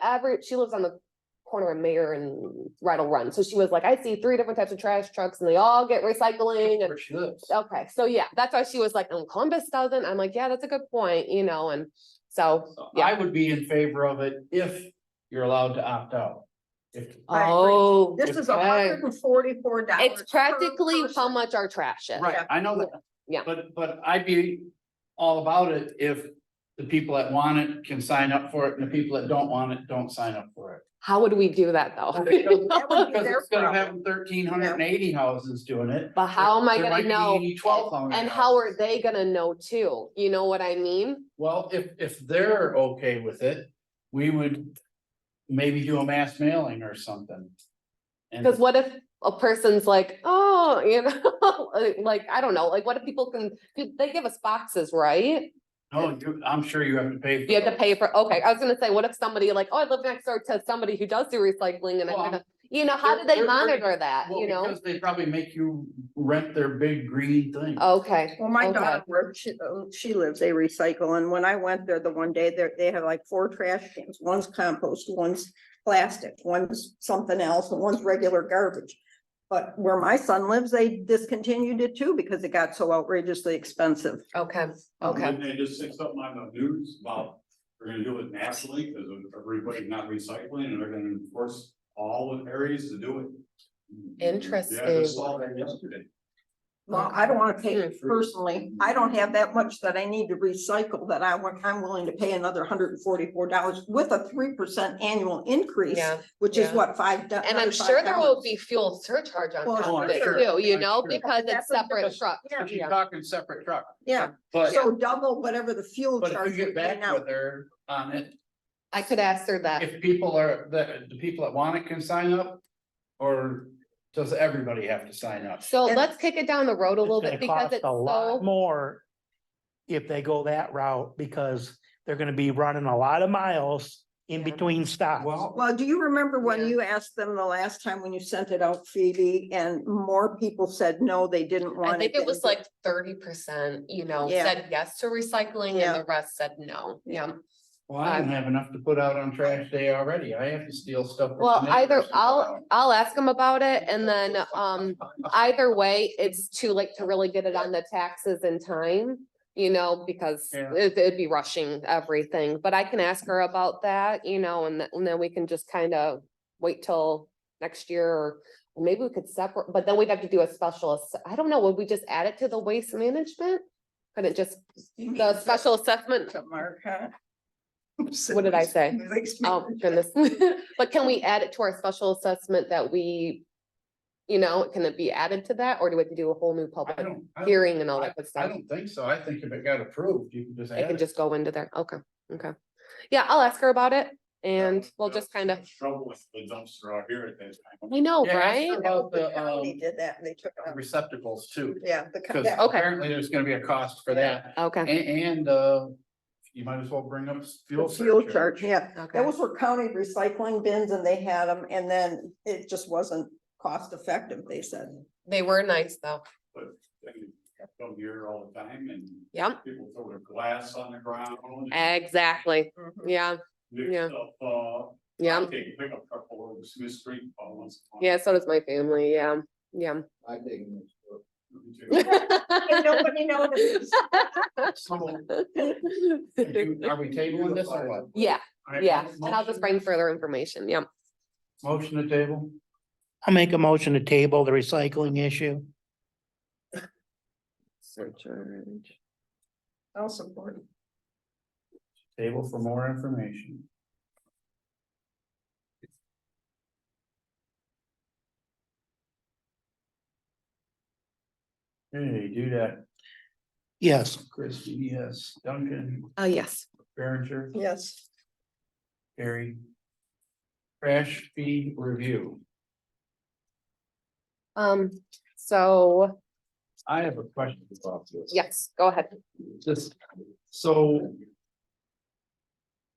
she lives on the corner of Mayor and Rattle Run. So she was like, I see 3 different types of trash trucks and they all get recycling. And Where she lives. okay, so yeah, that's why she was like, Columbus doesn't. I'm like, yeah, that's a good point, and so, yeah. I would be in favor of it if you're allowed to opt out. If, I agree. Oh, This is okay. $144. It's practically per how person. much our trash is. right, I know that. Yeah. But I'd be all about it if the people that want it can sign up for it and the people that don't want it don't sign up for it. How would we do that though? Because That would be because their instead of problem. having 1,380 houses doing it. But how am I there gonna might be know? 1,200 And how are houses. they gonna know too? You know what I mean? Well, if they're okay with it, we would maybe do a mass mailing or something. And Cause what if a person's like, oh, like, I don't know, like what if people they give us boxes, right? no, I'm sure you have to pay. for You have to those. pay for, okay, I was gonna say, what if somebody like, oh, I live next door to somebody who does do recycling and I'm Well, gonna, how do they they're- monitor that, Well, because they probably make you rent their big green thing. Okay. Well, my okay. daughter, where she lives, they recycle, and when I went there the one day, they have like 4 trash cans, one's compost, one's plastic, one's something else, and one's regular garbage. But where my son lives, they discontinued it too, because it got so outrageously expensive. Okay, okay. Didn't they just say something on the news about, we're gonna do it nationally, because everybody's not recycling, and they're gonna enforce all the areas to do it. Interesting. Yeah, I just saw that yesterday. Well, I don't wanna pay it personally, I don't have that much that I need to recycle that I'm willing to pay another $144 with a 3% annual increase. Yeah, Which is yeah. what, $5. And I'm sure there will be fuel surcharge on Well, top of it sure. too, I'm sure. because it's That's what separate truck. Yeah. But you're talking separate truck, Yeah, but, so double whatever the fuel but charge. if you we get pay back now. with her on it, I could ask her that. if people are, the people that want it can sign up. Or does everybody have to sign up? So And- let's kick it down the road a little it's bit gonna because cost it's a lot so, more if they go that route, because they're gonna be running a lot of miles in Yeah. between stops. Well, do you remember when Yeah. you asked them the last time when you sent it out, Phoebe, and more people said no, they didn't want I it? think it than was did- like 30%, Yeah. said yes to recycling Yeah. and the rest said no. Yeah. Well, I don't have enough to put out on trash day already. I have to steal stuff. from the Well, either neighbors to put out. I'll ask them about it and then, either way, it's too late to really get it on the taxes in time. Because Yeah. it'd be rushing everything, but I can ask her about that, and then we can just kind of wait till, next year, or maybe we could separate, but then we'd have to do a special, I don't know, would we just add it to the waste management? Could it just, the special assessment, Mark, huh? what did I say? Waste Oh, goodness. But can we add it to our special assessment that we, can it be added to that, or do we have to do a whole new I public don't. hearing and all that good I stuff? don't think so. I think if it got approved, you can just It add can it. just go into there. Okay, okay. Yeah, I'll ask her about it and we'll just kind of, Trouble with the dumpster out here at that time. I know, Yeah, ask right? her about the, They did that and they took it out. receptacles too, Yeah. because yeah. Okay. apparently there's gonna be a cost for that. Okay, And, you might as well bring up The fuel fuel surcharge. charge, yeah. okay. That was for county recycling bins and they had them and then it just wasn't cost effective, they said. They were nice though. But then you come here all the time and Yep, people throw their glass on the ground. exactly. Mhm. Yeah, Mix yeah. up, yeah, I take a pickup truck over to Smith Street once. in a while. yeah, so does my family. Yeah, yeah. I think it's- And nobody noticed. So, are we tabling this or what? Yeah, All right, yeah, and I'll just motion- bring further information. Yeah. Motion to table, I'll make a motion to table the recycling issue. Surcharge. I'll support it. table for more information. Hey, do that, Yes, Christie, yes, Duncan, Yes. Berenger, Yes. Harry. Trash fee review, So, I have a question about this. yes, go ahead. Just, so.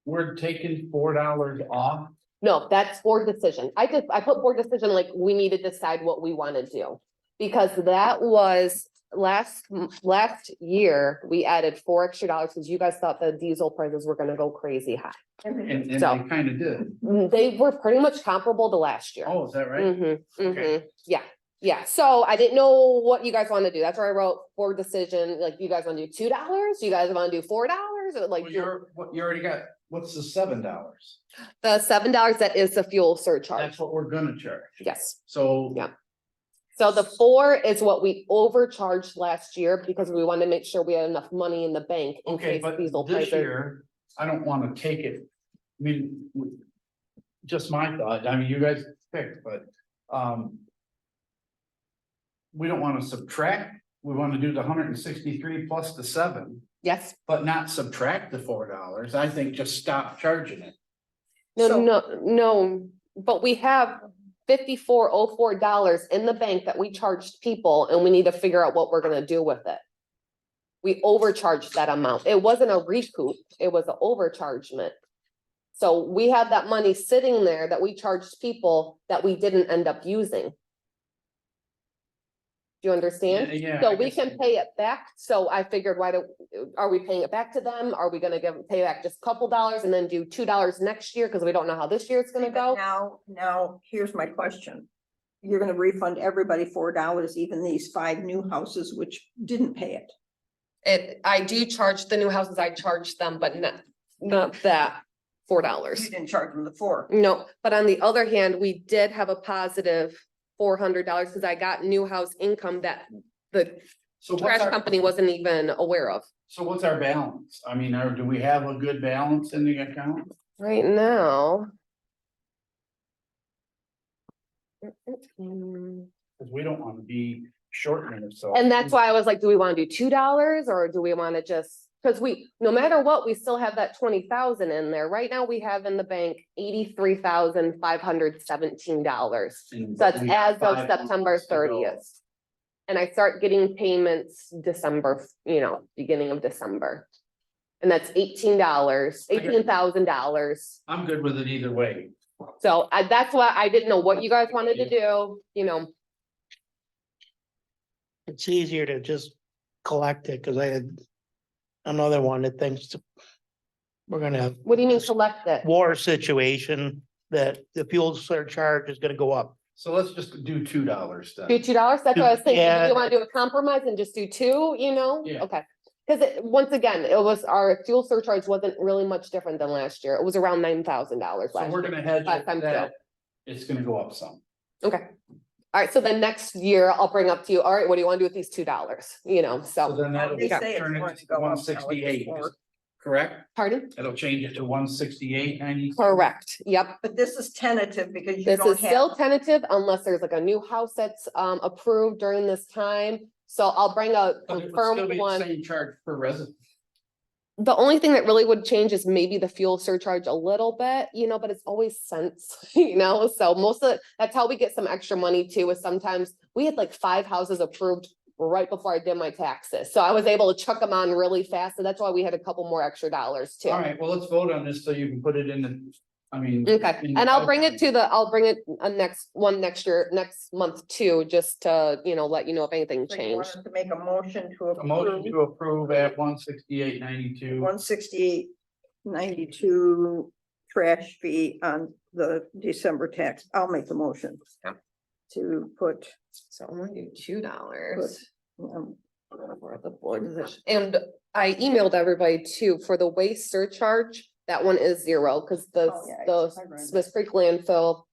We're taking $4 off, No, that's board decision. I put board decision like we need to decide what we want to do. Because that was last year, we added $4 extra because you guys thought the diesel prices were gonna go crazy high. and they So- kind of did, They were pretty much comparable to last year. oh, is that right? Okay. Yeah, yeah. So I didn't know what you guys want to do. That's why I wrote board decision, like, you guys want to do $2? You guys want to do $4? Or like, Well, you already got, what's the $7? the $7, that is the fuel surcharge. That's what we're gonna charge. Yes. So. Yeah. So the 4 is what we overcharged last year because we wanted to make sure we had enough money in the bank in Okay, case but diesel this prices. year, I don't wanna take it, I mean, just my thought, I mean, you guys pick, but, we don't wanna subtract, we wanna do the 163 plus the 7, Yes. but not subtract the $4, I think just stop charging it. No, So- no, but we have $54.04 in the bank that we charged people and we need to figure out what we're gonna do with it. We overcharged that amount. It wasn't a recoup, it was an overchargement. So we have that money sitting there that we charged people that we didn't end up using. Do you understand? Yeah, So I we guess- can pay it back, so I figured, are we paying it back to them? Are we gonna pay back just a couple dollars and then do $2 next year, cause we don't know how this year is gonna go? Now, here's my question. You're gonna refund everybody $4, even these 5 new houses which didn't pay it. I do charge the new houses, I charge them, but not that $4. You didn't charge them the 4. No, but on the other hand, we did have a positive $400 because I got new house income that the So trash what's our, company wasn't even aware of. so what's our balance? I mean, do we have a good balance in the account? Right now. Cause we don't wanna be shortening it, so. And that's why I was like, do we want to do $2 or do we want to just, because no matter what, we still have that 20,000 in there. Right now, we have in the bank $83,517. And So that's we got as of 5 September months to go. 30th. And I start getting payments December, beginning of December. And that's $18,000. I'm good with it either way. So that's why I didn't know what you guys wanted to do, it's easier to just collect it, cause I had another one that thinks we're gonna have What do you mean select it? war situation, that the fuel surcharge is gonna go up. So let's just do $2 then. Do $2? That's what I was thinking. Do Yeah. you want to do a compromise and just do 2, Yeah. Okay. Because once again, our fuel surcharge wasn't really much different than last year. It was around $9,000 So last we're year. gonna hedge Last it time that it's gonna go up some. Okay. All right, so then next year I'll bring up to you, all right, what do you want to do with these $2? You know, So so, then that'll They say it's turn going it to to go up now, one it's sixty-eight, more. correct? pardon? It'll change it to 168.90. Correct, yep. But this is tentative because you This don't is still have, tentative unless there's like a new house that's approved during this time. So I'll bring a But it would still confirmed be the one. same charge per resident. The only thing that really would change is maybe the fuel surcharge a little bit, you know, but it's always cents, you know, so most of, that's how we get some extra money too, is sometimes we had like 5 houses approved right before I did my taxes, so I was able to chuck them on really fast, and that's why we had a couple more extra dollars too. All right, well, let's vote on this so you can put it in the, I mean. Okay, in the and I'll bring it to outline. I'll bring it next year, next month too, just to, you know, let you know if anything so you changed. wanted to make a motion to A motion approve to approve at 168.92. 168.92 trash fee on the December tax. I'll make the motion. Yep. To put, So I'm gonna do $2. um, For the board position. And I emailed everybody too, for the waste surcharge, that one is 0, because Oh, yeah, I read the that. Smith Creek landfill.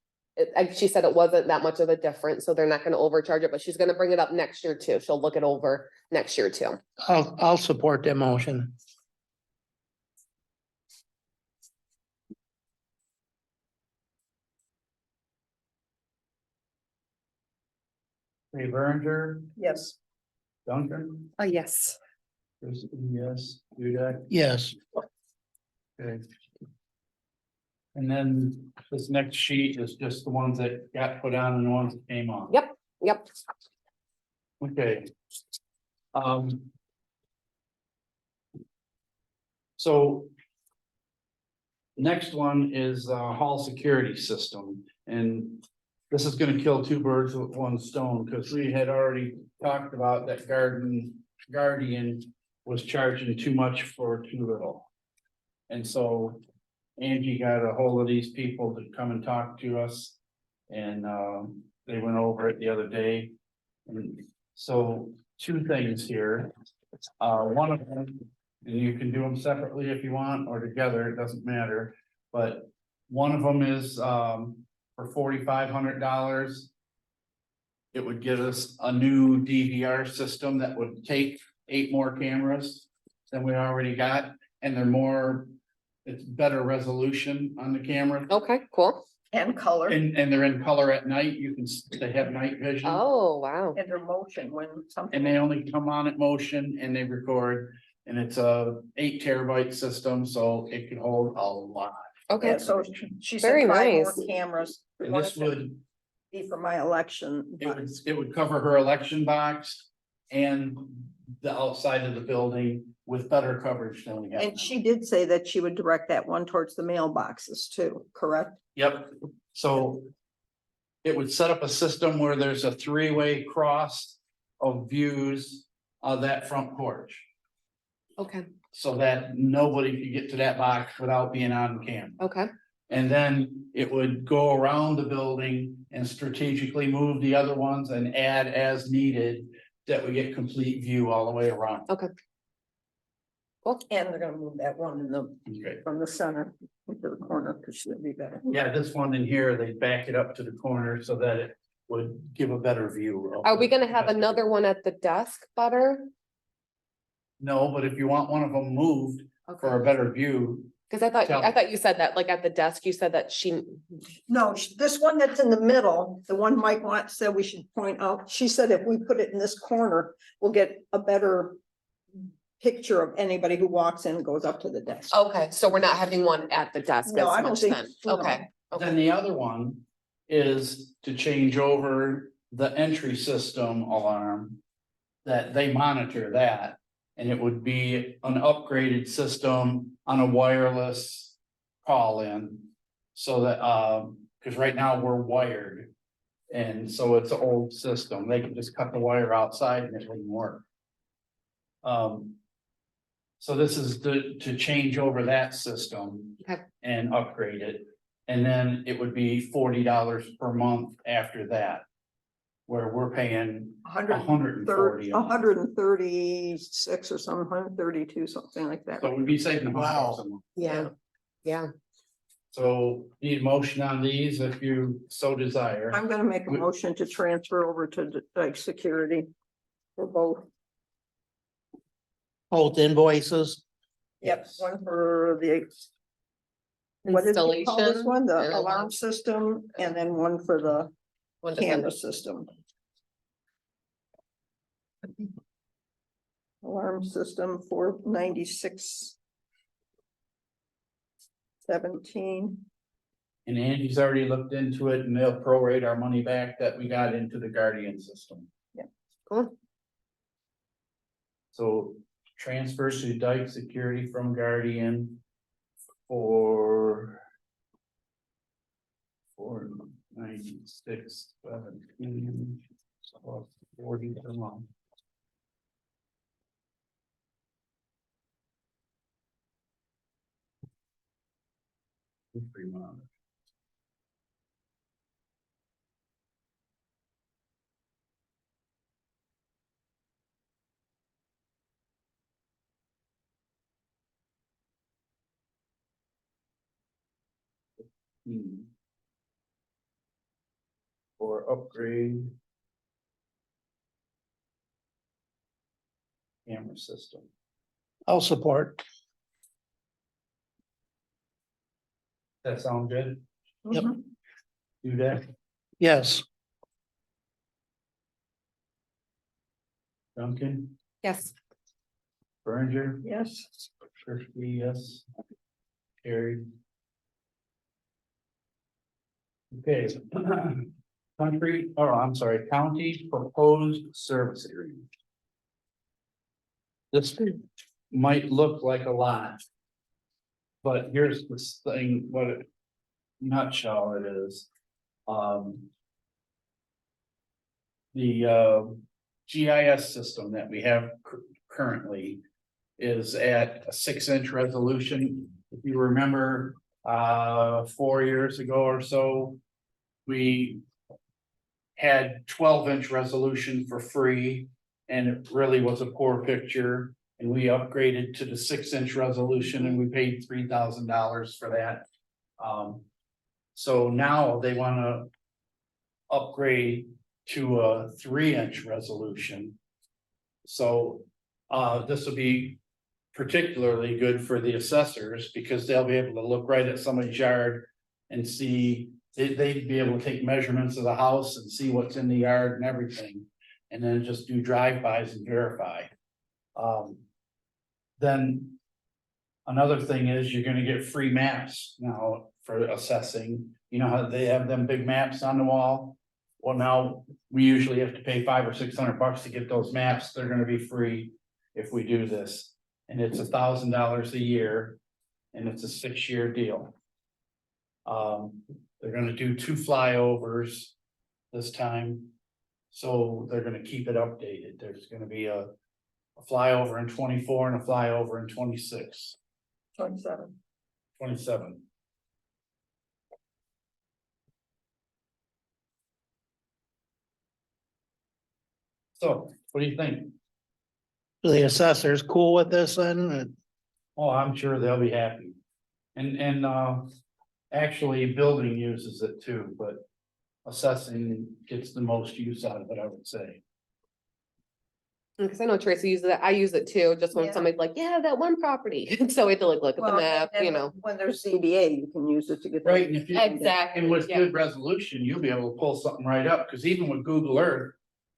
She said it wasn't that much of a difference, so they're not gonna overcharge it, but she's gonna bring it up next year too. She'll look it over next year too. I'll support that motion. Ray Berenger, yes, Duncan, Oh, yes. Chris, yes, Dudek, Yes, okay. And then this next sheet is just the ones that got put on and the ones that came on. Yep. Yep. Okay. So. Next one is hall security system, and this is gonna kill 2 birds with 1 stone, because we had already talked about that Guardian was charging too much for too little. And so Angie got a hold of these people to come and talk to us, and they went over it the other day. And so 2 things here, one of them, and you can do them separately if you want, or together, it doesn't matter. But one of them is for $4,500. It would get us a new DVR system that would take 8 more cameras than we already got, and they're more, it's better resolution on the camera. Okay, cool. and color And they're in color at night, you can, they have night vision. Oh, wow. and their motion when something. And they only come on at motion and they record, and it's a 8 terabyte system, so it can hold a lot. Okay, Yeah, so she Very said 5 more nice. cameras. And this would, Be for my election. it would cover her election box and the outside of the building with better coverage than we have. And she did say that she would direct that one towards the mailboxes too, correct? Yep, so it would set up a system where there's a 3-way cross of views of that front porch. okay, So that nobody could get to that box without being on camera. okay, And then it would go around the building and strategically move the other ones and add as needed. That we get complete view all the way around. okay. And they're gonna move that one in the, Okay. from the center into the corner, because should be better. Yeah, this one in here, they back it up to the corner so that it would give a better view. of Are we the- gonna have another one at the desk, Butter? No, but if you want one of them moved for a Okay, better view, cause I thought you said that, like at the desk, you said that she, No, this one that's in the middle, the one Mike wants, said we should point out, she said if we put it in this corner, we'll get a better picture of anybody who walks in and goes up to the desk. okay, so we're not having one at the desk No, I as don't much think- then, no. okay. then the other one is to change over the entry system alarm. That they monitor that, and it would be an upgraded system on a wireless call in. So that, cause right now we're wired. And so it's an old system, they can just cut the wire outside and it wouldn't work. So this is to change over that system. Okay. And upgrade it, and then it would be $40 per month after that. Where we're paying $140. 136 or something, 132, something like that. So we'd be saving $100 a month. Yeah, yeah, So need a motion on these if you so desire. I'm gonna make a motion to transfer over to like security for both. Both invoices, Yep, one for the. What did you call this Installation one? The and alarm system, and then one for the one to camera send. system. Alarm system 496. 17. And Andy's already looked into it and they'll prorate our money back that we got into the Guardian system. Cool. So transfer to Dyke Security from Guardian for 496, 17, so 40 per month. Every month. For upgrade. Camera system. I'll support. That sound good? Yep. Mhm. Do that, Yes, Duncan, Yes. Berenger, Yes, Christie, yes. Carried. Okay. Country, I'm sorry, county proposed service agreement. This might look like a lot. But here's this thing, what it nutshell it is. The GIS system that we have currently is at a 6-inch resolution. If you remember, 4 years ago or so, we had 12-inch resolution for free, and it really was a poor picture. And we upgraded to the 6-inch resolution and we paid $3,000 for that. So now they wanna upgrade to a 3-inch resolution. So, this will be particularly good for the assessors because they'll be able to look right at somebody's yard and see, they'd be able to take measurements of the house and see what's in the yard and everything. And then just do drive-bys and verify. Then another thing is you're gonna get free maps now for assessing. You know how they have them big maps on the wall? Well, now we usually have to pay $500 or $600 to get those maps. They're gonna be free if we do this. And it's $1,000 a year and it's a 6-year deal. They're gonna do 2 flyovers this time. So they're gonna keep it updated. There's gonna be a flyover in 24 and a flyover in 26, 27. 27. So, what do you think? the assessor's cool with this then? Oh, I'm sure they'll be happy. And actually, building uses it too, but assessing gets the most use out of it, I would say. Because I know Tracy uses it, I use it too, just when Yeah. somebody's like, yeah, that one property, so we have to like look at the Well, map, and you know. when there's ZBA, you can use it to get. Right, and if you. Exactly, And with yeah. good resolution, you'll be able to pull something right up, because even with Google Earth.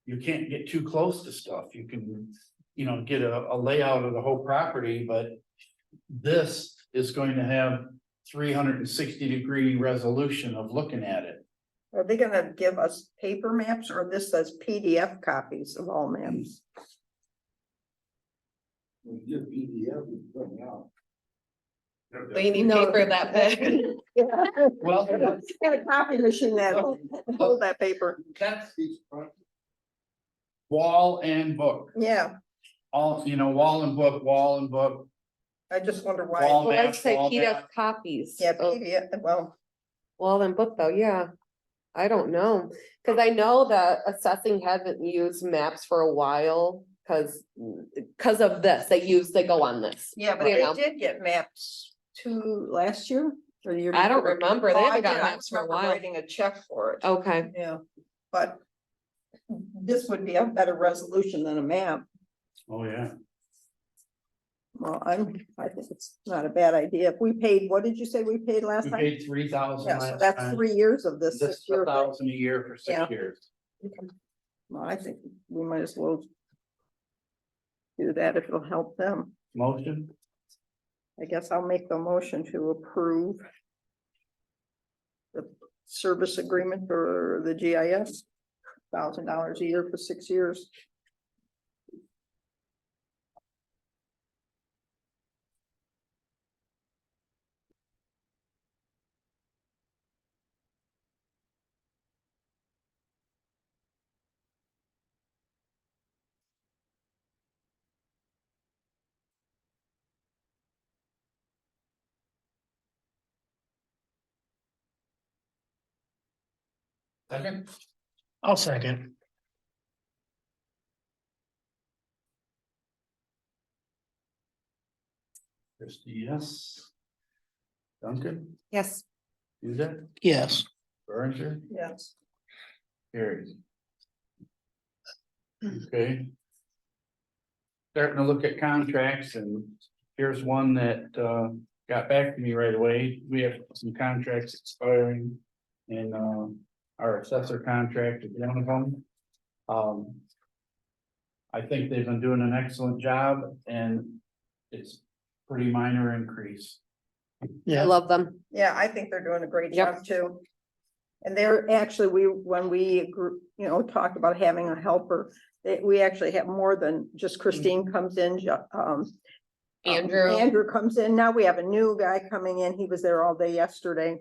You can't get too close to stuff, you can, get a layout of the whole property, but. This is going to have 360-degree resolution of looking at it. Are they gonna give us paper maps or this says PDF copies of all maps? We get PDF, we put it out. So you need No. paper that big. Well, Get a copy machine that hold that paper. that's wall and book, Yeah, all, wall and book. I just wonder why. Wall Well, I'd maps, say wall PDF map. copies. Yeah, of- PDF, well, Well, then book though, yeah. I don't know, cause I know that assessing hasn't used maps for a while, cause of this, they go on this. yeah, but You they know. did get maps last year. For the year I don't before. remember. They Oh, I haven't did. gotten I that for a remember while. writing a check for it. Okay, Yeah, but this would be a better resolution than a map. Oh, yeah. Well, I think it's not a bad idea. If we paid, what did you say we paid last We time? paid 3,000 Yeah, so last that's time. 3 years of this. This is 6-year thing. 1,000 a year for Yeah. 6 years. Well, I think we might as well do that if it'll help them. Motion, I guess I'll make the motion to approve the service agreement for the GIS, $1,000 a year for 6 years. second, I'll second. Christie, yes. Duncan, yes. Duda, Yes. Berenger, Yes. carries. Okay. Starting to look at contracts, and here's one that got back to me right away. We have some contracts expiring. And our assessor contract is one of them. I think they've been doing an excellent job, and it's pretty minor increase. I Yeah, love them. Yeah, I think they're doing a great Yep. job too. And they're actually, when we, talked about having a helper, we actually have more than just Christine comes in, Andrew. Andrew comes in. Now we have a new guy coming in. He was there all day yesterday.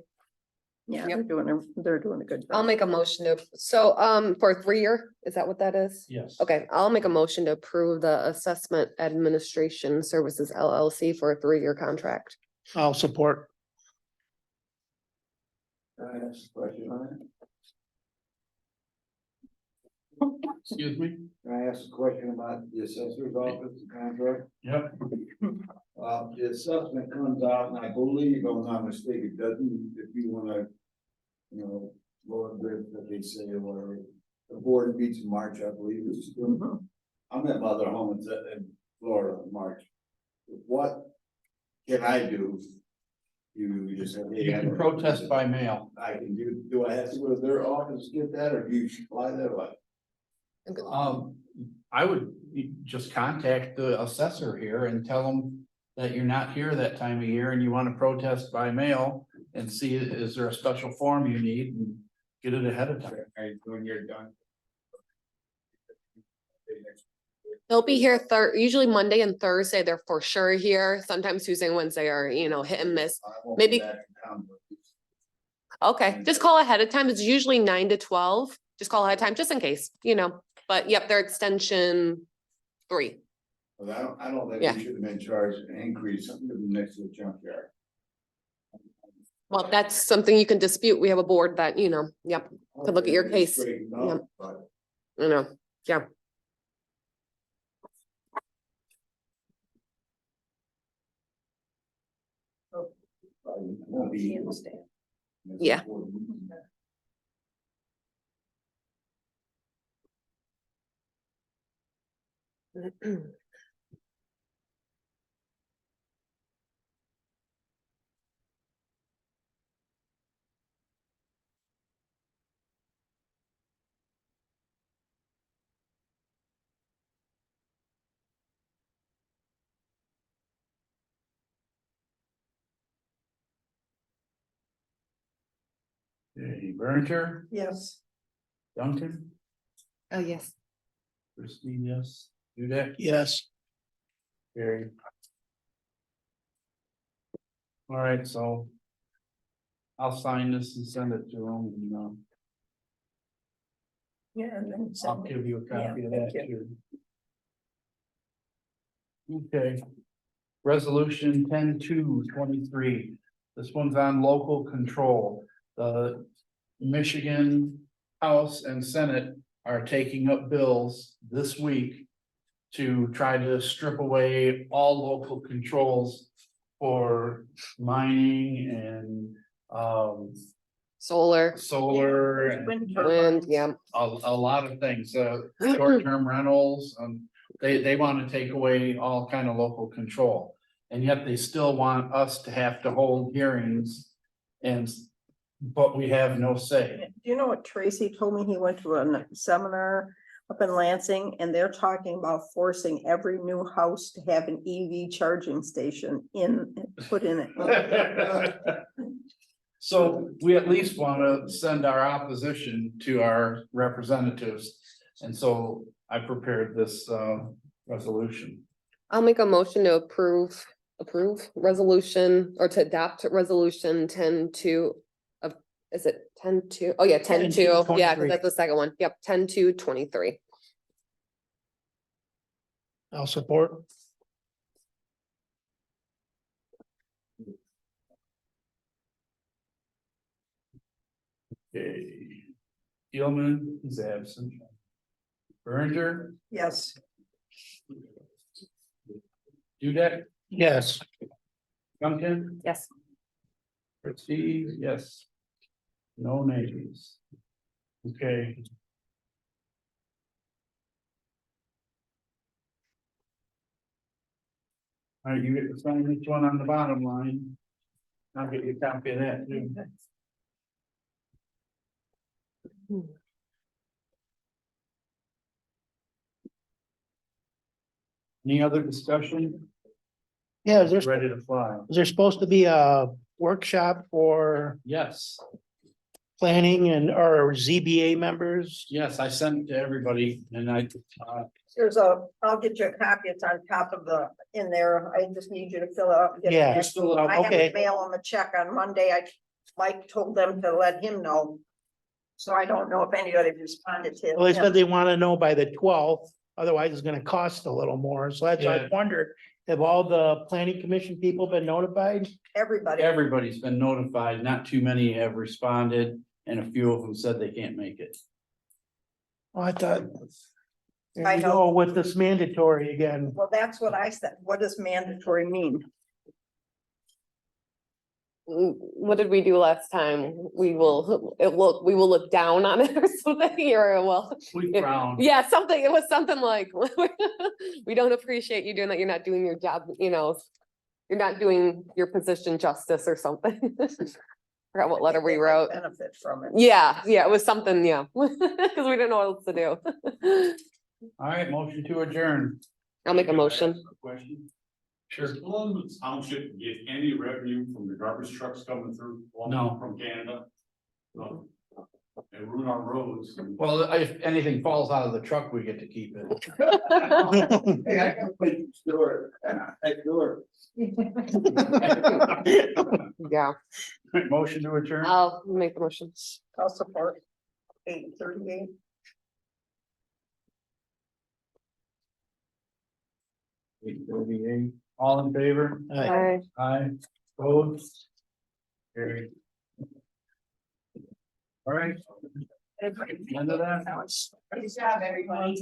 Yeah, Yep. they're doing a good I'll job. make a motion to, so, for a 3-year, is that what that is? Yes. Okay, I'll make a motion to approve the Assessment Administration Services LLC for a 3-year contract. I'll support. Can I ask a question on Excuse me? it? Can I ask a question about the assessor's office and contract? Yep. The assessment comes out, and I believe, if I'm not mistaken, doesn't, if you wanna, lower bid that they say, or whatever, the board meets in March, I believe. Mhm. I'm at my other home in Florida in March. What can I do? You just have. You can protest by mail. I can do I have to go to their office to get that, or do you supply that, or what? I would just contact the assessor here and tell them that you're not here that time of year and you want to protest by mail and see, is there a special form you need, and get it ahead of time. When you're done. They'll be here usually Monday and Thursday, they're for sure here. Sometimes Tuesday and Wednesday are, hit and miss. I won't be Maybe- back in town, but Okay, just call ahead of time. It's usually 9 to 12. Just call ahead of time, just in case, but yep, they're extension 3. But I don't think Yeah. we should have been charged an increase, something next to the junkyard. Well, that's something you can dispute. We have a board that, yep, To look at your case. Straightened out, but yeah. I won't be. Yeah. Okay, Berenger, Yes. Duncan, Oh, yes. Christine, yes. Duda, Yes. carry. All right, so I'll sign this and send it to them, and Yeah, and then. I'll give you a copy of Yeah, that thank too. Okay. Resolution 10-2-23. This one's on local control. The Michigan House and Senate are taking up bills this week to try to strip away all local controls for mining and, Solar, solar and wind, yeah. a lot of things, short-term rentals, they want to take away all kind of local control. And yet they still want us to have to hold hearings but we have no say. Do you know what Tracy told me? He went to a seminar up in Lansing and they're talking about forcing every new house to have an EV charging station put in it. So we at least want to send our opposition to our representatives. And so I prepared this resolution. I'll make a motion to approve resolution or to adopt resolution 10-2 of, is it 10-2? Oh yeah, 10-2, yeah, 'cause 10-2-23. that's the second one. Yep, 10-2-23. I'll support. Okay. Gilman is absent. Berenger, Yes, Dudek, Yes, Duncan, Yes. Trustees, yes. No nays. Okay. All right, you get to sign this one on the bottom line. I'll get you a copy of that too. Any other discussion? yeah, is there, Ready to fly? is there supposed to be a workshop for Yes, planning and or ZBA members? yes, I sent it to everybody and I'll get you a copy. It's on top of in there. I just need you to fill it out. and get it Yeah. back. just fill it I out. have to Okay. mail him a check on Monday. Mike told them to let him know. So I don't know if anybody responded to Well, they him. said they want to know by the 12th, otherwise it's gonna cost a little more, so that's why I Yeah. wondered, have all the planning commission people been notified? Everybody. Everybody's been notified, not too many have responded, and a few of them said they can't make it. Oh, I thought. There I you know. go with this mandatory again. Well, that's what I said. What does mandatory mean? What did we do last time? We will look down on it or something, or well, We Yeah. frown. yeah, something, it was something like, we don't appreciate you doing that, you're not doing your job, you're not doing your position justice or something. Forgot what letter we They might wrote. Benefit from it. Yeah, it was something, yeah, because we didn't know what else to do. All right, motion to adjourn. I'll make a motion. Question. Sure. Does Columbia Township get any revenue from the garbage trucks coming through? No. From Canada? No. They ruin our roads. Well, if anything falls out of the truck, we get to keep it. Hey, I got a place next door, next door. Yeah, Motion to adjourn. I'll make the motion. I'll support 8:38. All in favor? Bye. Aye. Opposed? Carried. All right. End of that. Good job, everybody.